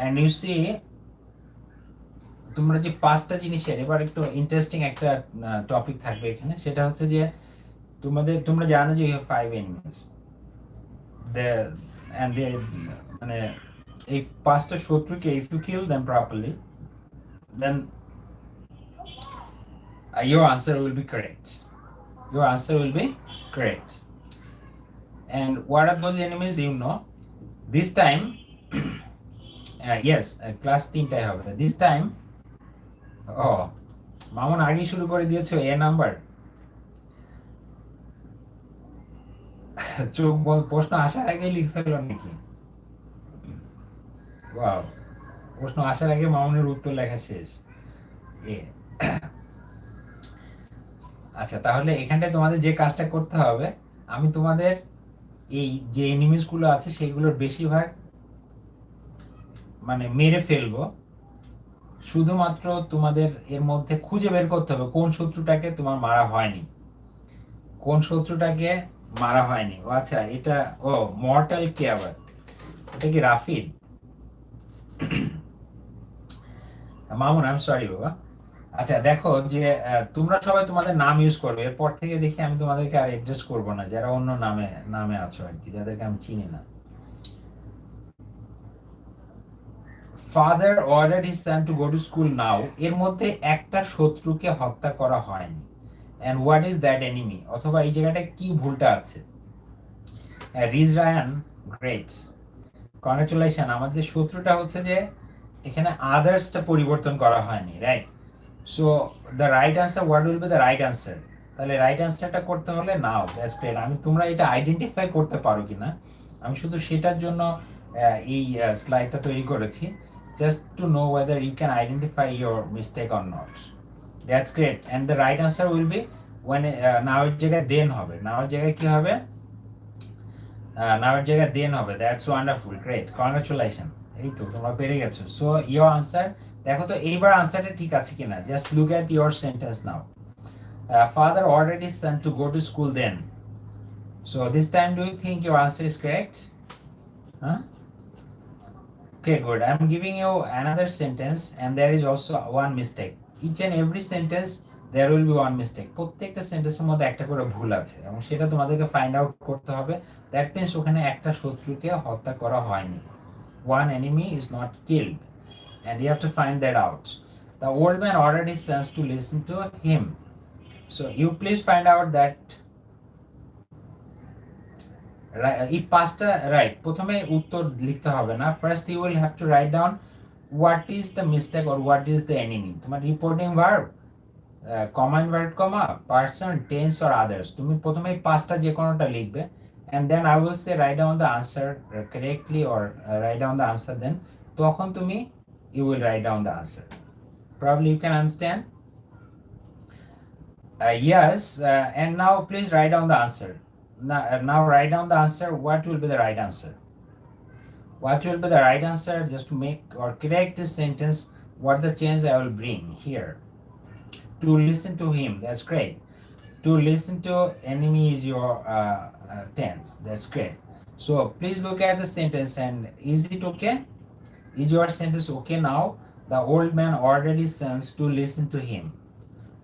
and you see তোমরা যে 5টা জিনিসের, এবার একটু ইন্টারেস্টিং একটা টপিক থাকবে এখানে, সেটা হচ্ছে যে তোমরা জানো যে you have 5 enemies, মানে এই 5টা শত্রুকে if you kill them properly, then your answer will be correct. Your answer will be correct. And what are those enemies, you know? This time, yes, class 3টায় হবে. This time, oh, মামুন আগে শুরু করে দিয়েছো এ number. চোখ প্রশ্ন আসার আগেই লিখে ফেললো নাকি? ওয়াও, প্রশ্ন আসার আগে মামুনের উত্তর লেখা শেষ। আচ্ছা, তাহলে এখানটায় তোমাদের যে কাজটা করতে হবে, আমি তোমাদের এই যে এনিমিসগুলো আছে সেগুলোর বেশিরভাগ মানে মেরে ফেলবো, শুধুমাত্র তোমাদের এর মধ্যে খুঁজে বের করতে হবে কোন শত্রুটাকে তোমার মারা হয়নি, কোন শত্রুটাকে মারা হয়নি। ও আচ্ছা, এটা ও মর্টাল কে আবার, এটা কি Rafid? Mamun, I am sorry বাবা। আচ্ছা দেখো যে তোমরা সবাই তোমাদের নাম ইউজ করবে, এরপর থেকে দেখি আমি তোমাদেরকে আর অ্যাড্রেস করবো না, যারা অন্য নামে আছো আর কি, যাদেরকে আমি চিনি না। Father ordered his son to go to school now, এর মধ্যে একটা শত্রুকে হত্যা করা হয়নি। And what is that enemy, অথবা এই জায়গাটা কি ভুলটা আছে? Rizayan, great, congratulation. আমাদের শত্রুটা হচ্ছে যে এখানে আদার্সটা পরিবর্তন করা হয়নি, right? So the right answer, what will be the right answer? তাহলে রাইট আনসারটা করতে হলে নাও, দ্যাটস গ্রেট। আমি তোমরা এটা আইডেন্টিফাই করতে পারো কিনা আমি শুধু সেটার জন্য এই স্লাইডটা তৈরি করেছি, just to know whether you can identify your mistake or not. That's great. And the right answer will be when now এর জায়গায় then হবে, now এর জায়গায় কি হবে? now এর জায়গায় then হবে। That's wonderful, great, congratulations, এই তো তোমরা পেরে গেছো। So your answer, দেখো তো এইবার আনসারটা ঠিক আছে কিনা, just look at your sentence now. Father ordered his son to go to school then. So this time do you think your answer is correct? Huh? Okay, good. I'm giving you another sentence and there is also one mistake. Each and every sentence there will be one mistake. প্রত্যেকটা সেন্টেন্সের মধ্যে একটা করে ভুল আছে এবং সেটা তোমাদেরকে ফাইন্ড আউট করতে হবে। দ্যাট মিন্স ওখানে একটা শত্রুকে হত্যা করা হয়নি। One enemy is not killed and you have to find that out. The old man ordered his sons to listen to him. So you please find out that এই 5টা রাইট। প্রথমে উত্তর লিখতে হবে না, first you will have to write down what is the mistake or what is the enemy. তোমার reporting verb, comma inverted comma, person, tense or others, তুমি প্রথমে এই 5টা যে কোনোটা লিখবে and then I will say write down the answer correctly or write down the answer then, তখন তুমি you will write down the answer. Probably you can understand. Yes, and now please write down the answer. Now write down the answer. What will be the right answer? What will be the right answer? Just to make or correct this sentence, what the change I will bring here? To listen to him. That's great. To listen to enemy is your tense. That's great. So please look at the sentence and is it okay? Is your sentence okay now? The old man already sends to listen to him.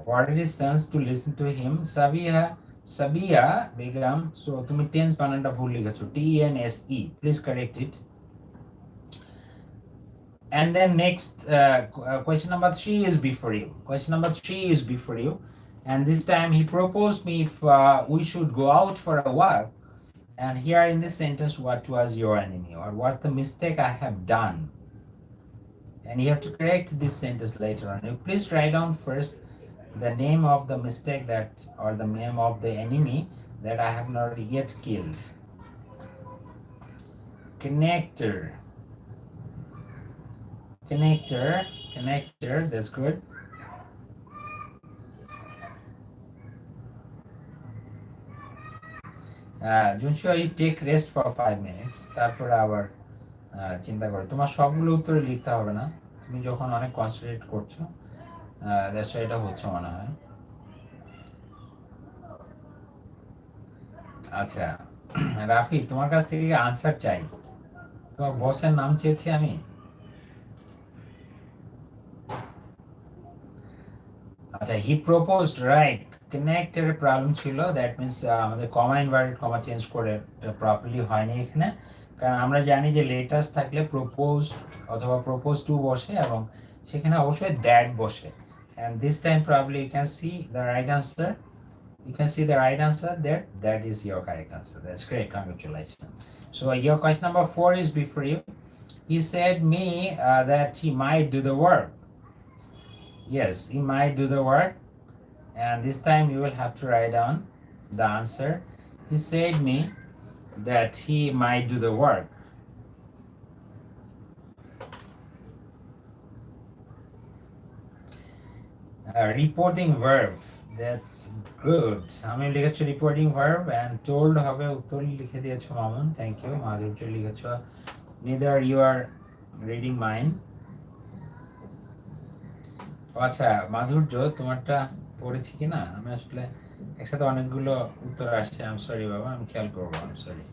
Already sends to listen to him. Sabiya Begum. So তুমি tense বানানটা ভুল লিখেছো. TNSE. Please correct it. And then next question number 3 is before you. Question number 3 is before you. And this time he proposed me if we should go out for a walk. And here in this sentence, what was your enemy or what the mistake I have done? And you have to correct this sentence later on. You please write down first the name of the mistake that or the name of the enemy that I have not yet killed. Connector. Connector, that's good. Junshua, you take rest for 5 minutes. তারপর আবার চিন্তা করো। তোমার সবগুলো উত্তর লিখতে হবে না। তুমি যখন অনেক কনসেন্ট্রেট করছো, দ্যাটস ওয়াই এটা হচ্ছে মনে হয়। আচ্ছা, রাফি তোমার কাছ থেকে আনসার চাই। তোমার বসের নাম চেয়েছি আমি। আচ্ছা, হি প্রপোজড, রাইট। কানেক্টের প্রবলেম ছিল, দ্যাট মিন্স আমাদের কমা ইনভার্টেড কমা চেঞ্জ করে প্রপারলি হয়নি এখানে, কারণ আমরা জানি যে লেটার্স থাকলে প্রপোজ অথবা প্রপোজ টু বসে এবং সেখানে অবশ্যই দ্যাট বসে। and this time probably you can see the right answer. You can see the right answer there. That is your correct answer. That's great. Congratulations. So your question number 4 is before you. He said me that he might do the work. Yes, he might do the work. And this time you will have to write down the answer. He said me that he might do the work. Reporting verb. That's good. আমি লিখেছি reporting verb and told হবে উত্তর লিখে দিয়েছো Mamun. Thank you. মাধুর্য লিখেছো neither you are reading mine. আচ্ছা মাধুর্য তোমারটা পড়েছি কি না আমি আসলে একসাথে অনেকগুলো উত্তর আসছে। আই এম সরি বাবা, আমি খেয়াল করবো। I am sorry.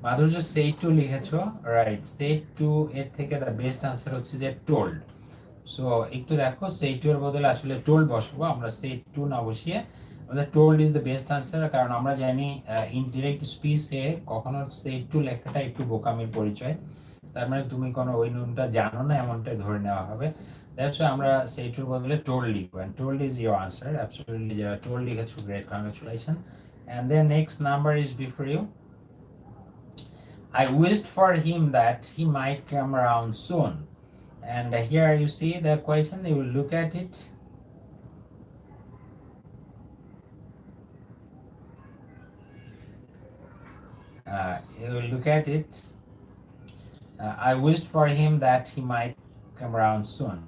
Madhurya say to লিখেছো, রাইট। say to এর থেকে the best answer হচ্ছে যে told. সো একটু দেখো say to এর বদলে আসলে told বসাবো আমরা, say to না বসিয়ে আমাদের told is the best answer, কারণ আমরা জানি ইনডিরেক্ট স্পিচে কখনো say to লেখাটা একটু বোকামির পরিচয়। তার মানে তুমি কোনো ওই নুনটা জানো না এমনটাই ধরে নেওয়া হবে। That's why আমরা say to এর বদলে told লিখবো, and told is your answer. Absolutely, যারা told লিখেছো, great, congratulations. And then next number is before you. I wished for him that he might come around soon. And here you see the question, you will look at it. You will look at it. I wished for him that he might come around soon.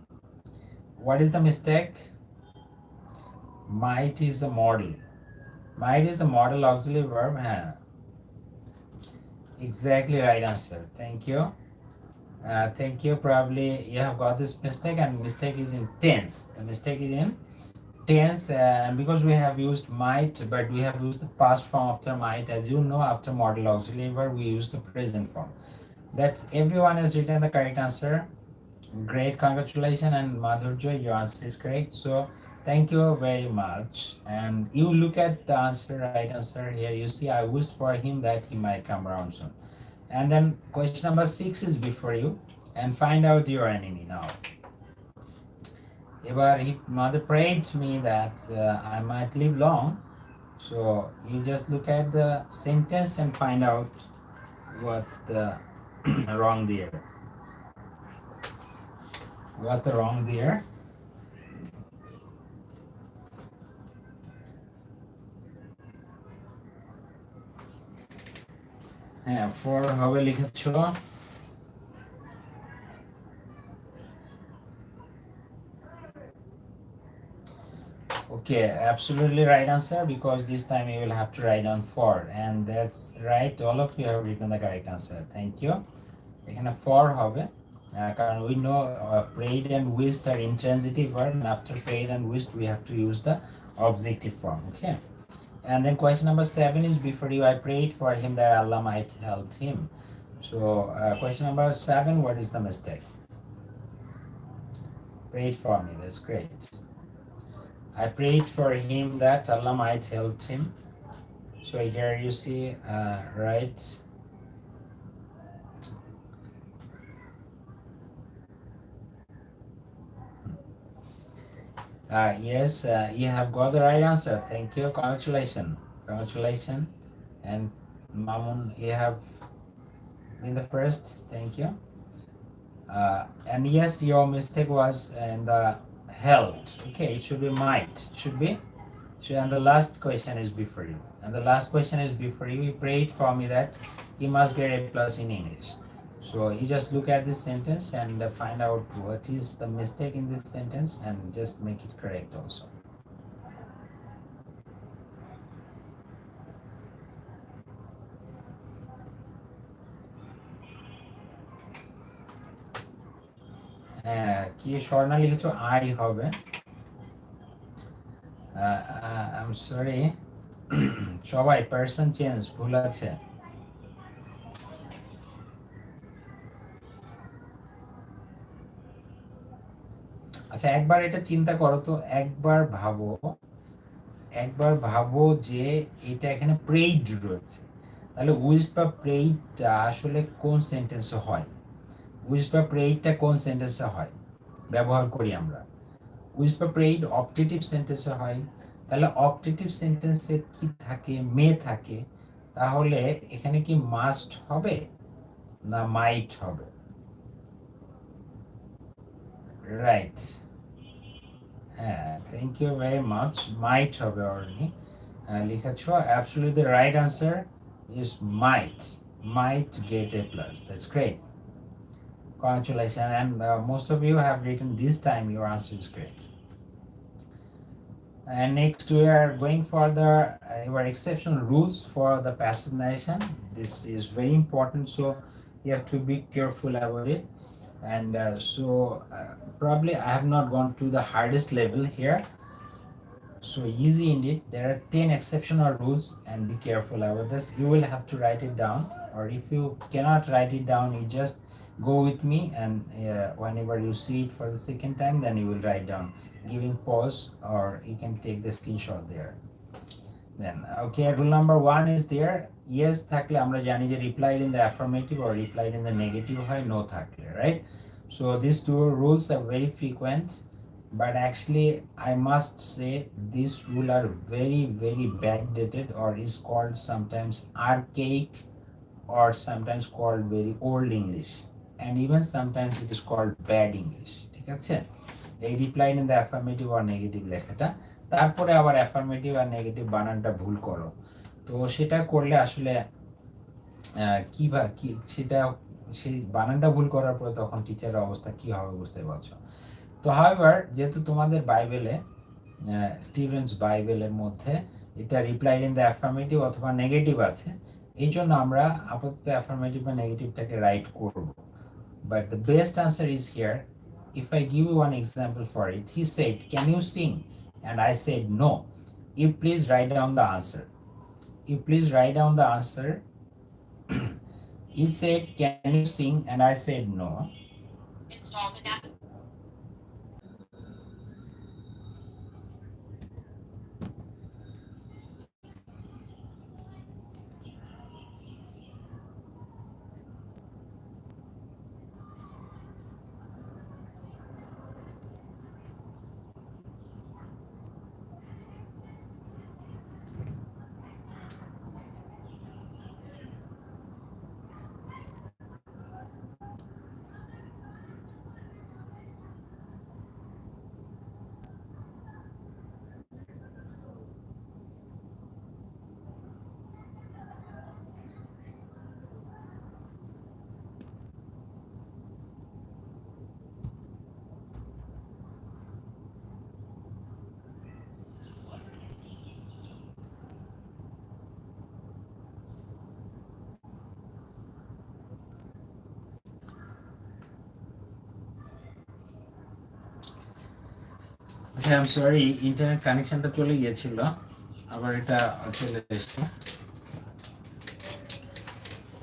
What is the mistake? Might is a model. Might is a model auxiliary verb. Exactly right answer. Thank you. Thank you. Probably you have got this mistake, and mistake is in tense. The mistake is in tense, and because we have used might, but we have used the past form after might. As you know, after model auxiliary verb, we use the present form. That's everyone has written the correct answer. Great, congratulations, and Madhurja, your answer is correct. So thank you very much. And you look at the answer, right answer here. You see, I wished for him that he might come around soon. And then question number 6 is before you, and find out your enemy now. Ebar he mother prayed to me that I might live long. So you just look at the sentence and find out what's the wrong there. What's the wrong there? হ্যাঁ 4 হবে লিখেছো। Okay, absolutely right answer, because this time you will have to write down 4, and that's right, all of you have written the correct answer. Thank you. এখানে 4 হবে, কারণ we know prayed and wished are intransitive verb, and after prayed and wished we have to use the objective form. Okay, and then question number 7 is before you. I prayed for him that Allah might help him. So question number 7, what is the mistake? Prayed for me, that's great. I prayed for him that Allah might help him. So here you see, right? Yes, you have got the right answer. Thank you. Congratulations. Congratulations. And Mamun, you have been the first. Thank you. And yes, your mistake was in the helped. Okay, it should be might. It should be. So, and the last question is before you. And the last question is before you. He prayed for me that he must get A plus in English. So you just look at this sentence and find out what is the mistake in this sentence and just make it correct also. কি স্বর্ণা লিখেছো I হবে। I am sorry, সবাই person change ভুল আছে। আচ্ছা একবার এটা চিন্তা করো তো, একবার ভাবো যে এটা এখানে প্রেইড রয়েছে, তাহলে উইজ বা প্রেইডটা আসলে কোন সেন্টেন্সে হয়? উইজ বা প্রেইডটা কোন সেন্টেন্সে হয় ব্যবহার করি আমরা? উইজ বা প্রেইড অপটেটিভ সেন্টেন্সে হয়, তাহলে অপটেটিভ সেন্টেন্সে কি থাকে? মে থাকে। তাহলে এখানে কি মাস্ট হবে না মাইট হবে? রাইট, হ্যাঁ, thank you very much. Might হবে অলরেডি লিখেছ। Absolutely the right answer is might get A plus. That's great. Congratulations, and most of you have written this time. Your answer is great. And next we are going for the your exceptional rules for the passage narration. This is very important, so you have to be careful about it. And probably I have not gone to the hardest level here, so easy indeed. There are 10 exceptional rules, and be careful about this. You will have to write it down, or if you cannot write it down, you just go with me, and whenever you see it for the second time, then you will write down, giving pause, or you can take the screenshot there. Then okay, rule number 1 is there. Yes থাকলে আমরা জানি যে replied in the affirmative or replied in the negative হয়, no থাকলে, right? So these two rules are very frequent, but actually I must say these rules are very backdated, or is called sometimes archaic, or sometimes called very old English, and even sometimes it is called bad English. ঠিক আছে, এই replied in the affirmative or negative লেখাটা, তারপরে আবার affirmative আর negative বানানটা ভুল করো, তো সেটা করলে আসলে কি সেটা সেই বানানটা ভুল করার পরে তখন টিচারের অবস্থা কি হবে বুঝতে পারছো। তো হাউএভার যেহেতু তোমাদের বাইবেলে স্টিভেন্স বাইবেলের মধ্যে এটা রিপ্লাইড ইন দ্য অ্যাফার্মেটিভ অথবা নেগেটিভ আছে, এই জন্য আমরা আপাতত অ্যাফার্মেটিভ বা নেগেটিভটাকে রাইট করব। But the best answer is here. If I give you one example for it, he said, "Can you sing?" And I said, "No." You please write down the answer. You please write down the answer. He said, "Can you sing?" And I said, "No." Install the app. I'm sorry, internet কানেকশনটা চলে গিয়েছিল, আবার এটা চলে এসেছে।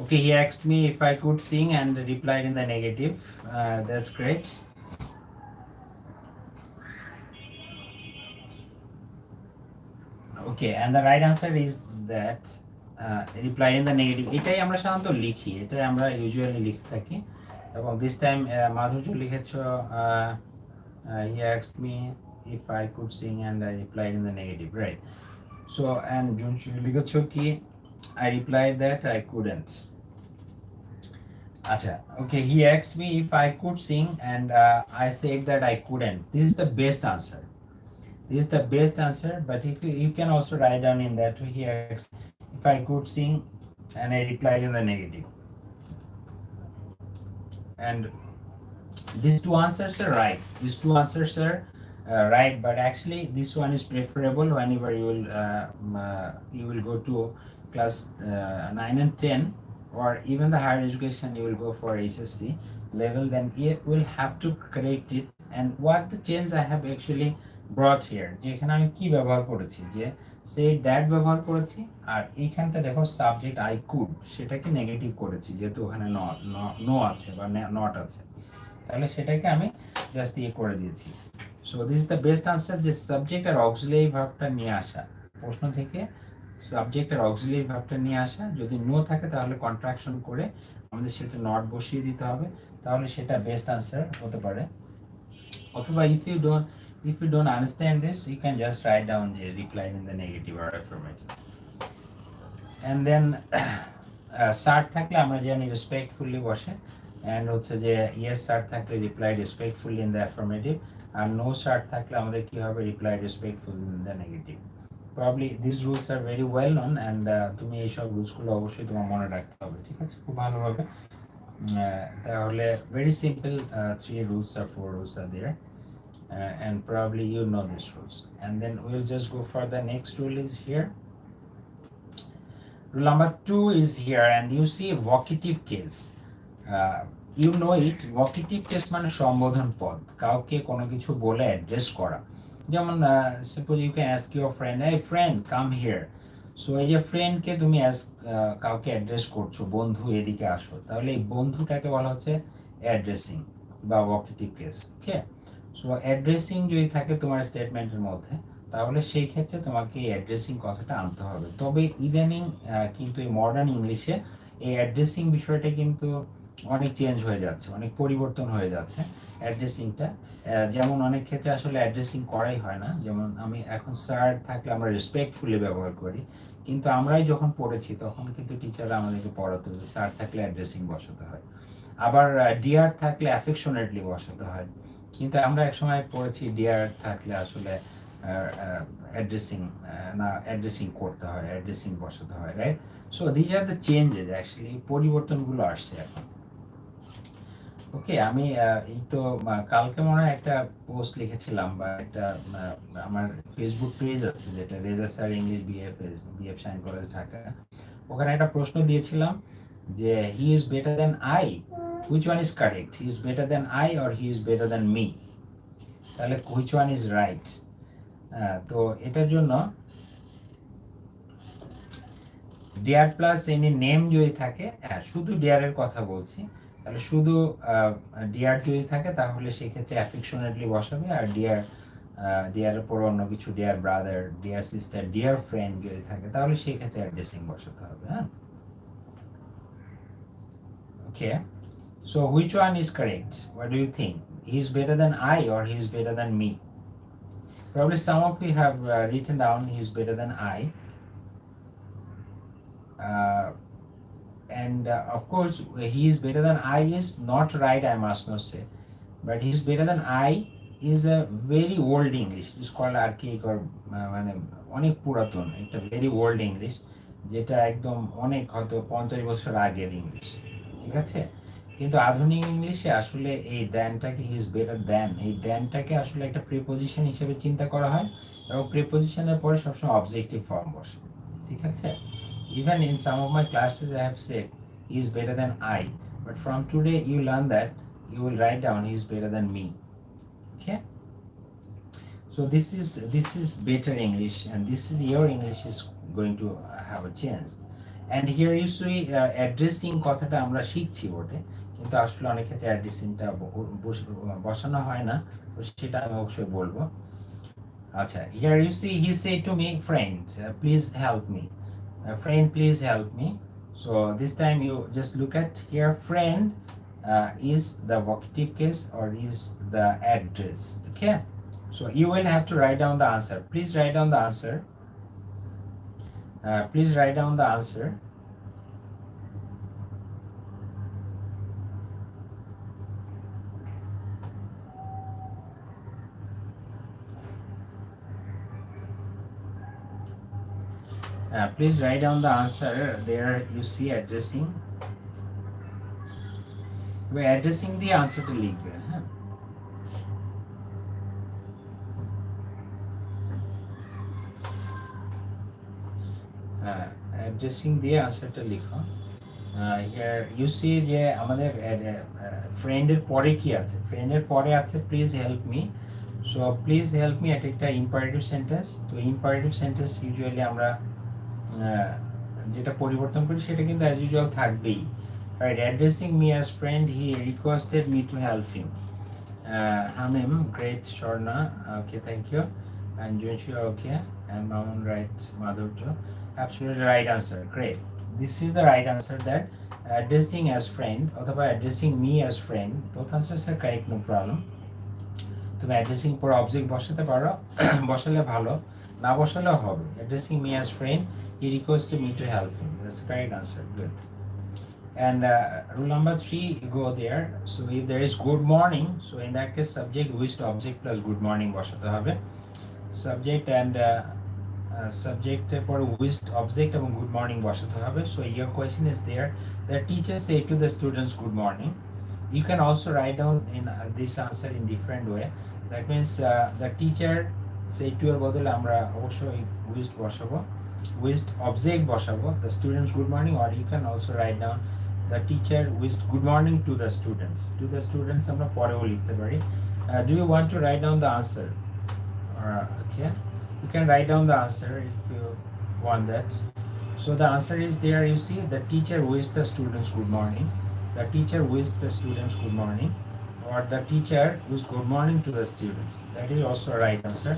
Okay, he asked me if I could sing and replied in the negative. That's great. Okay, and the right answer is that replied in the negative. এটাই আমরা সাধারণত লিখি, এটাই আমরা ইউজুয়ালি লিখে থাকি। এবং this time মাধুর্য লিখেছো he asked me if I could sing and I replied in the negative, right? So and Junshi লিখেছো কি I replied that I couldn't. Acha, okay, he asked me if I could sing and I said that I couldn't. This is the best answer. This is the best answer, but if you can also write down in that he asked if I could sing and I replied in the negative. And these two answers are right. These two answers are right, but actually this one is preferable whenever you will go to class 9 and 10 or even the higher education you will go for HSC level, then you will have to correct it. And what the change I have actually brought here, যেখানে আমি কি ব্যবহার করেছি, যে say that ব্যবহার করেছি, আর এইখানটা দেখো সাবজেক্ট I could সেটাকে নেগেটিভ করেছি যেহেতু ওখানে নো আছে বা নট আছে, তাহলে সেটাকে আমি জাস্ট ইয়ে করে দিয়েছি। So this is the best answer, যে সাবজেক্ট আর অক্সিলারি ভার্বটা নিয়ে আসা, প্রশ্ন থেকে সাবজেক্ট আর অক্সিলারি ভার্বটা নিয়ে আসা, যদি নো থাকে তাহলে কন্ট্রাকশন করে আমাদের সেটা নট বসিয়ে দিতে হবে, তাহলে সেটা বেস্ট আনসার হতে পারে। অথবা if you don't understand this, you can just write down the reply in the negative or affirmative. And then sir থাকলে আমরা জানি রেসপেক্টফুলি বসে, and হচ্ছে যে ইয়েস স্যার থাকলে reply respectfully in the affirmative, আর নো স্যার থাকলে আমাদের কি হবে, reply respectfully in the negative. Probably this rules are very well known, and তুমি এইসব রুলসগুলো অবশ্যই তোমার মনে রাখতে হবে, ঠিক আছে, খুব ভালোভাবে। তাহলে very simple, 3 rules or 4 rules are there, and probably you know these rules. And then we'll just go for the next rule is here. Rule number 2 is here, and you see vocative case. You know it, vocative case মানে সম্বোধন পদ, কাউকে কোনো কিছু বলে address করা। যেমন suppose you can ask your friend, এই ফ্রেন্ড কাম হিয়ার। সো এই যে ফ্রেন্ডকে তুমি কাউকে অ্যাড্রেস করছো, বন্ধু এদিকে আসো, তাহলে এই বন্ধুটাকে বলা হচ্ছে অ্যাড্রেসিং বা ভোকেটিভ কেস। ওকে, সো অ্যাড্রেসিং যদি থাকে তোমার স্টেটমেন্টের মধ্যে, তাহলে সেই ক্ষেত্রে তোমাকে এই অ্যাড্রেসিং কথাটা আনতে হবে। তবে ইদানিং কিন্তু এই মডার্ন ইংলিশে এই অ্যাড্রেসিং বিষয়টা কিন্তু অনেক চেঞ্জ হয়ে যাচ্ছে, অনেক পরিবর্তন হয়ে যাচ্ছে অ্যাড্রেসিংটা। যেমন অনেক ক্ষেত্রে আসলে অ্যাড্রেসিং করাই হয় না, যেমন আমি এখন স্যার থাকলে আমরা রেসপেক্টফুলি ব্যবহার করি, কিন্তু আমরাই যখন পড়েছি তখন কিন্তু টিচাররা আমাদেরকে পড়াতো যে স্যার থাকলে অ্যাড্রেসিং বসাতে হয়, আবার ডিয়ার থাকলে অ্যাফেকশনেটলি বসাতে হয়, কিন্তু আমরা একসময় পড়েছি ডিয়ার থাকলে আসলে অ্যাড্রেসিং না, অ্যাড্রেসিং করতে হয়, অ্যাড্রেসিং বসাতে হয়, right? So these are the changes, actually পরিবর্তনগুলো আসছে এখন। ওকে, আমি এই তো কালকে মনে হয় একটা পোস্ট লিখেছিলাম, বা একটা আমার ফেসবুক পেজ আছে যেটা Reza sir English BF Shaheen college Dhaka, ওখানে একটা প্রশ্ন দিয়েছিলাম যে he is better than I, which one is correct, he is better than I or he is better than me, তাহলে হুইচ ওয়ান ইজ রাইট? তো এটার জন্য ডিয়ার প্লাস এনি নেম যদি থাকে, শুধু ডিয়ারের কথা বলছি, তাহলে শুধু ডিয়ার যদি থাকে তাহলে সেক্ষেত্রে অ্যাফেকশনেটলি বসাবে, আর ডিয়ারের পর অন্য কিছু, dear brother, dear sister, dear friend যদি থাকে তাহলে সেই ক্ষেত্রে অ্যাড্রেসিং বসাতে হবে। হ্যাঁ, okay, so which one is correct? What do you think? He is better than I or he is better than me? Probably some of you have written down he is better than I. And of course he is better than I is not right, I must not say, but he is better than I is a very old English, it's called archaic or মানে অনেক পুরাতন, একটা very old English, যেটা একদম অনেক হয়তো 50 বছর আগের ইংলিশ, ঠিক আছে? কিন্তু আধুনিক ইংলিশে আসলে এই দ্যানটাকে, হি ইজ বেটার দ্যান, এই দ্যানটাকে আসলে একটা প্রিপোজিশন হিসেবে চিন্তা করা হয়, এবং প্রিপোজিশনের পরে সবসময় অবজেক্টিভ ফর্ম বসে, ঠিক আছে? Even in some of my classes I have said he is better than I, but from today you learn that you will write down he is better than me. Okay, So this is better English, and this is your English is going to have a chance. And here you see addressing কথাটা আমরা শিখছি বটে, কিন্তু আসলে অনেক ক্ষেত্রে অ্যাড্রেসিংটা বসানো হয় না, তো সেটা আমি অবশ্যই বলবো। আচ্ছা, here you see he said to me, friend, please help me. Friend, please help me. So this time you just look at here, friend is the vocative case or is the address. Okay, so you will have to write down the answer. Please write down the answer. Please write down the answer. Please write down the answer. There you see addressing. We're addressing the answer to লিখবে, হ্যাঁ। Addressing দিয়ে আনসারটা লিখো। Here you see যে আমাদের ফ্রেন্ডের পরে কি আছে, ফ্রেন্ডের পরে আছে please help me. So please help me এটা একটা ইম্পারেটিভ সেন্টেন্স। তো ইম্পারেটিভ সেন্টেন্স ইউজুয়ালি আমরা যেটা পরিবর্তন করি সেটা কিন্তু অ্যাজ ইউজুয়াল থাকবেই, right? Addressing me as friend, he requested me to help him. Hamim, great. Shorna, okay, thank you. And Junshi, okay. And Mamun, right. Madhurjo, absolutely right answer. Great. This is the right answer, that addressing as friend or addressing me as friend, both answers are correct, no problem. তুমি addressing পর object বসাতে পারো, বসালে ভালো, না বসালেও হবে। Addressing me as friend, he requested me to help him, that's the correct answer, good. And rule number 3, you go there. So if there is good morning, so in that case subject wished object plus good morning বসাতে হবে। Subject and subject পর wished object এবং good morning বসাতে হবে। So your question is there, the teacher said to the students good morning. You can also write down in this answer in different way. That means the teacher said to এর বদলে আমরা অবশ্যই wished বসাবো, wished object বসাবো, the students good morning, or you can also write down the teacher wished good morning to the students. To the students আমরা পরেও লিখতে পারি। Do you want to write down the answer? Okay, you can write down the answer if you want that. So the answer is there, you see, the teacher wished the students good morning, the teacher wished the students good morning, or the teacher wished good morning to the students. That is also a right answer.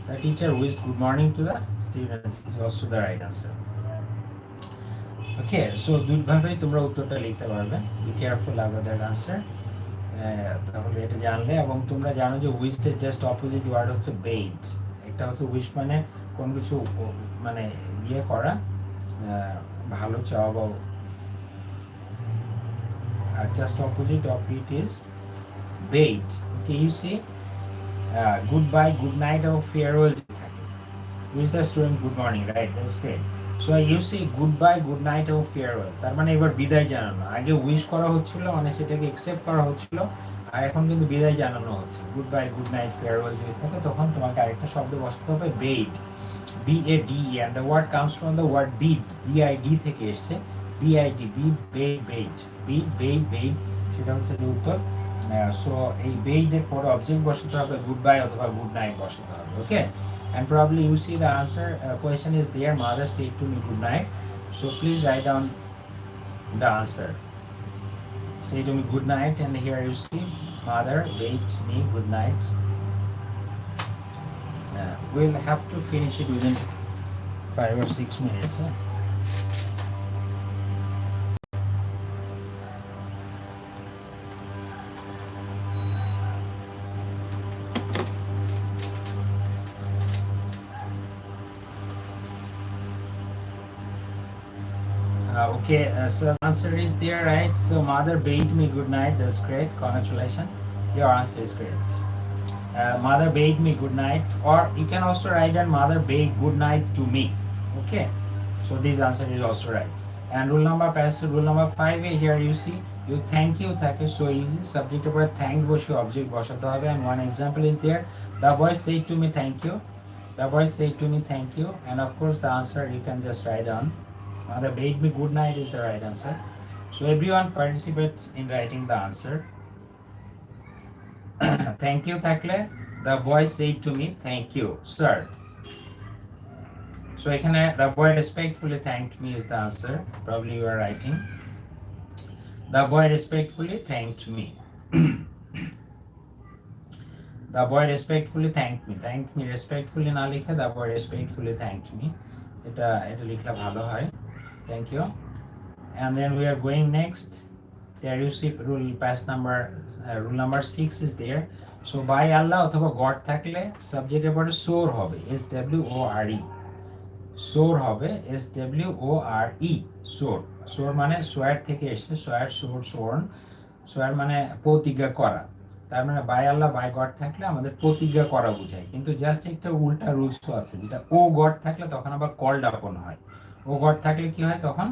The teacher wished good morning to the students is also the right answer. Okay, so দুইভাবেই তোমরা উত্তরটা লিখতে পারবে। Be careful about that answer. তাহলে এটা জানলে, এবং তোমরা জানো যে উইশডের জাস্ট অপোজিট ওয়ার্ড হচ্ছে বেইট। একটা হচ্ছে উইশ মানে কোন কিছু মানে ইয়ে করা, ভালো চাওয়া, বা just opposite of it is bait. Okay, you see goodbye, good night এবং ফেয়ারওয়েল থাকে। Wish the student good morning, right? That's great. So you see goodbye, good night এবং ফেয়ারওয়েল, তার মানে এবার বিদায় জানানো। আগে উইশ করা হচ্ছিল, মানে সেটাকে অ্যাকসেপ্ট করা হচ্ছিল, আর এখন কিন্তু বিদায় জানানো হচ্ছে। Good bye, good night, farewell যদি থাকে তখন তোমাকে আরেকটা শব্দ বসাতে হবে, bathe, BADE, and the word comes from the word bid, BID থেকে এসছে, BID, বেইড, সেটা হচ্ছে যে উত্তর। সো এই বেইডের পরে অবজেক্ট বসাতে হবে, গুড বাই অথবা গুড নাইট বসাতে হবে। ওকে, and probably you see the answer question is there, mother said to me good night. So please write down the answer. Say to me good night, and here you see mother bade me good night. We'll have to finish it within 5 or 6 minutes. Okay, so the answer is there, right? So mother bade me good night. That's great. Congratulations. Your answer is correct. Mother bade me good night, or you can also write down mother bade good night to me. Okay, so this answer is also right. And rule number 5, here you see, you thank you থাকে, so easy, subject উপরে thank বসে object বসাতে হবে। And one example is there, the boy said to me thank you, the boy said to me thank you, and of course the answer you can just write down, mother bade me good night is the right answer. So everyone participates in writing the answer. Thank you থাকলে The boy said to me, thank you, sir. So এখানে the boy respectfully thanked me is the answer. Probably you are writing. The boy respectfully thanked me. The boy respectfully thanked me. Thanked me respectfully না লিখে the boy respectfully thanked me. এটা লিখলে ভালো হয়. Thank you. And then we are going next. There you see rule number 6 is there. So by Allah অথবা God থাকলে subject এর পরে sure হবে, SWORE. সোর হবে SWORE, সোর। সোর মানে সোয়ার থেকে এসেছে, সোয়ার, সোর, সোর্ন। সোয়ার মানে প্রতিজ্ঞা করা। তার মানে বাই আল্লাহ বাই গড থাকলে আমাদের প্রতিজ্ঞা করা বোঝায়, কিন্তু জাস্ট একটা উল্টা রুলস আছে, যেটা ও গড থাকলে তখন আবার কল্ড আপন হয়। ও গড থাকলে কি হয়, তখন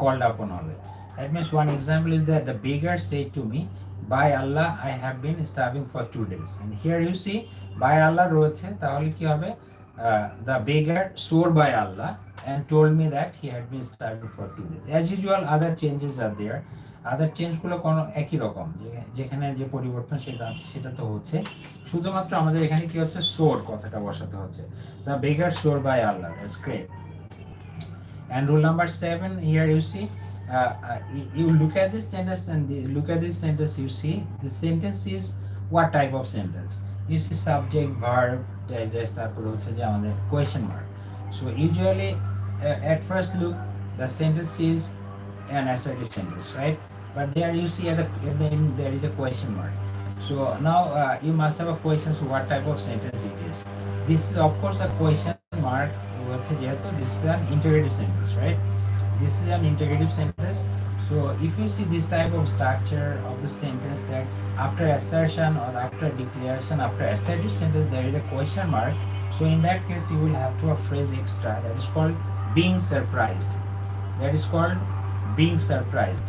কল্ড আপন হবে। That means one example is that the beggar said to me, by Allah I have been starving for 2 days। And here you see by Allah রয়েছে, তাহলে কি হবে, the beggar swore by Allah and told me that he had been starving for 2 days. As usual, other changes are there. Other change গুলো কোনো একই রকম, যেখানে যে পরিবর্তন সেটা আছে সেটা তো হচ্ছে, শুধুমাত্র আমাদের এখানে কি হচ্ছে, swore কথাটা বসাতে হচ্ছে। The beggar swore by Allah. That's great. And rule number 7, here you see, you look at this sentence and look at this sentence, you see the sentence is what type of sentence? You see subject, verb, just তারপরে হচ্ছে যে আমাদের question mark. So usually at first look the sentence is an assertive sentence, right? But there you see at the end there is a question mark. So now you must have a question, so what type of sentence it is. This is of course a question mark হচ্ছে যেহেতু this is an interrogative sentence, right? This is an interrogative sentence. So if you see this type of structure of the sentence, that after assertion or after declaration, after assertive sentence there is a question mark, so in that case you will have to a phrase extra that is called being surprised. That is called being surprised.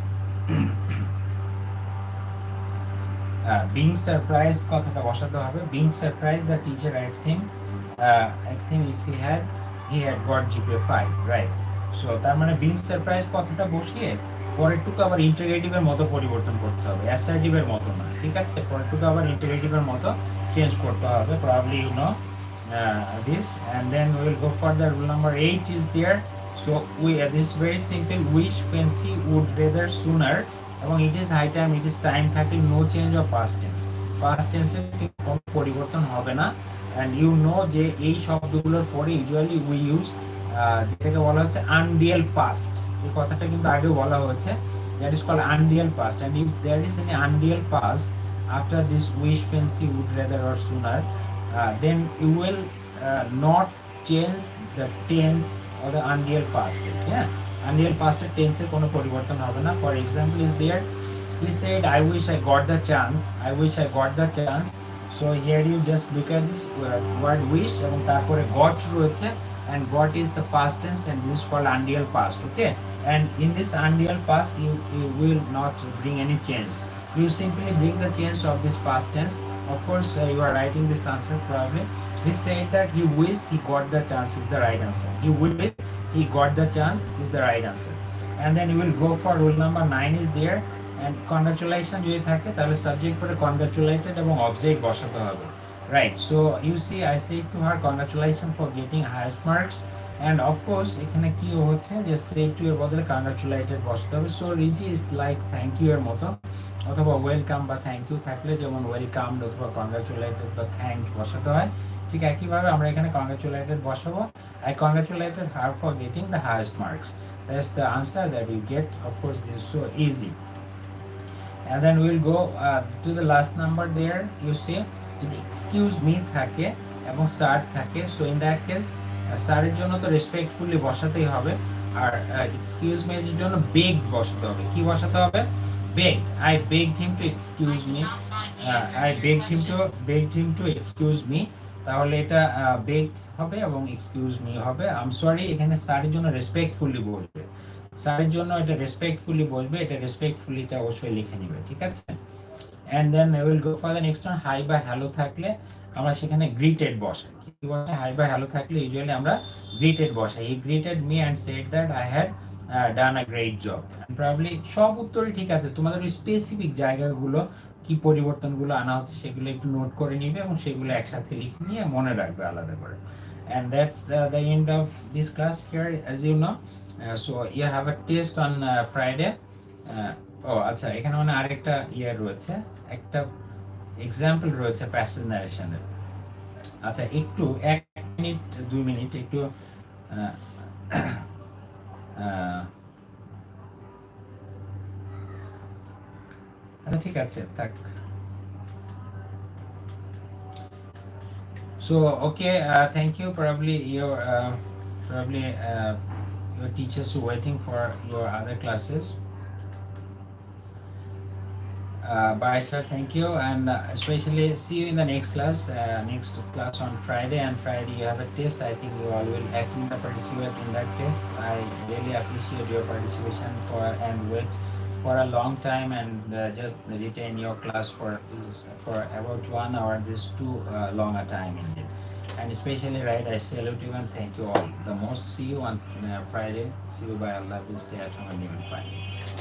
Being surprised কথাটা বসাতে হবে। Being surprised, the teacher asked him if he had got GPA 5, right? So তার মানে being surprised কথাটা বসিয়ে পরেরটুকু আবার interrogative এর মতো পরিবর্তন করতে হবে, অ্যাসার্টিভ এর মতো না, ঠিক আছে? পরেরটুকু আবার ইন্টারোগেটিভ এর মতো চেঞ্জ করতে হবে, probably you know this. And then we will go further. Rule number 8 is there. So this is very simple, wish, fancy, would, rather, sooner, এবং it is high time, it is time থাকলে no change of past tense. past tense এর কোনো পরিবর্তন হবে না। and you know যে এই শব্দগুলোর পরে usually we use যেটাকে বলা হচ্ছে unreal past। এই কথাটা কিন্তু আগেও বলা হয়েছে, that is called unreal past। and if there is any unreal past after this wish, fancy, would, rather or sooner, then you will not change the tense or the unreal past. Yeah, unreal past এর tense এর কোনো পরিবর্তন হবে না। For example is there, he said I wish I got the chance, I wish I got the chance। So here you just look at this word wish এবং তারপরে got রয়েছে, and got is the past tense and this is called unreal past, okay? And in this unreal past you will not bring any change, you simply bring the change of this past tense. Of course you are writing this answer probably. He said that he wished he got the chance is the right answer. He wished he got the chance is the right answer. And then you will go for rule number 9 is there, and congratulations যদি থাকে তাহলে subject পরে congratulated এবং object বসাতে হবে, right? So you see I said to her congratulations for getting highest marks, and of course এখানে কি হচ্ছে যে said to এর বদলে congratulated বসাতে হবে। So Rezi is like thank you এর মতো, অথবা ওয়েলকাম বা থ্যাংক ইউ থাকলে যেমন ওয়েলকাম অথবা কংগ্রাচুলেটেড বা থ্যাঙ্ক বসাতে হয়, ঠিক একইভাবে আমরা এখানে কংগ্রাচুলেটেড বসাবো। I congratulated her for getting the highest marks. That's the answer that you get. Of course this is so easy. And then we'll go to the last number there. You see যদি excuse me থাকে এবং sir থাকে, so in that case স্যারের জন্য তো respectfully বসাতেই হবে, আর excuse me এর জন্য begged বসাতে হবে। কি বসাতে হবে? begged. I begged him to excuse me. I begged him to excuse me. তাহলে এটা begged হবে এবং excuse me হবে। I'm sorry এখানে স্যারের জন্য রেসপেক্টফুলি বলবে, স্যারের জন্য এটা রেসপেক্টফুলি বলবে, এটা রেসপেক্টফুলিটা অবশ্যই লিখে নেবে, ঠিক আছে? And then I will go for the next one. Hi বা হ্যালো থাকলে আমরা সেখানে greeted বসাই। কি বলে? হাই বা হ্যালো থাকলে ইউজুয়ালি আমরা greeted বসাই। He greeted me and said that I had done a great job. And probably সব উত্তরই ঠিক আছে, তোমাদের ওই স্পেসিফিক জায়গাগুলো কি পরিবর্তনগুলো আনা হচ্ছে সেগুলো একটু নোট করে নিবে এবং সেগুলো একসাথে লিখে নিয়ে মনে রাখবে আলাদা করে। And that's the end of this class here, as you know. So you have a test on Friday. ও আচ্ছা, এখানে মানে আরেকটা ইয়ে রয়েছে, একটা এক্সাম্পল রয়েছে প্যাসেজ ন্যারেশনের। আচ্ছা, একটু 1 মিনিট 2 মিনিট একটু আচ্ছা ঠিক আছে থাক। So okay, thank you. Probably your teachers are waiting for your other classes. Bye sir, thank you, and especially see you in the next class on Friday. And Friday you have a test. I think you all will attend the participate in that test. I really appreciate your participation and wait for a long time and just retain your class for about 1 hour. This is too long a time indeed. And especially right, I salute you and thank you all the most. See you on Friday. See you, by Allah. Will stay at home and even fine.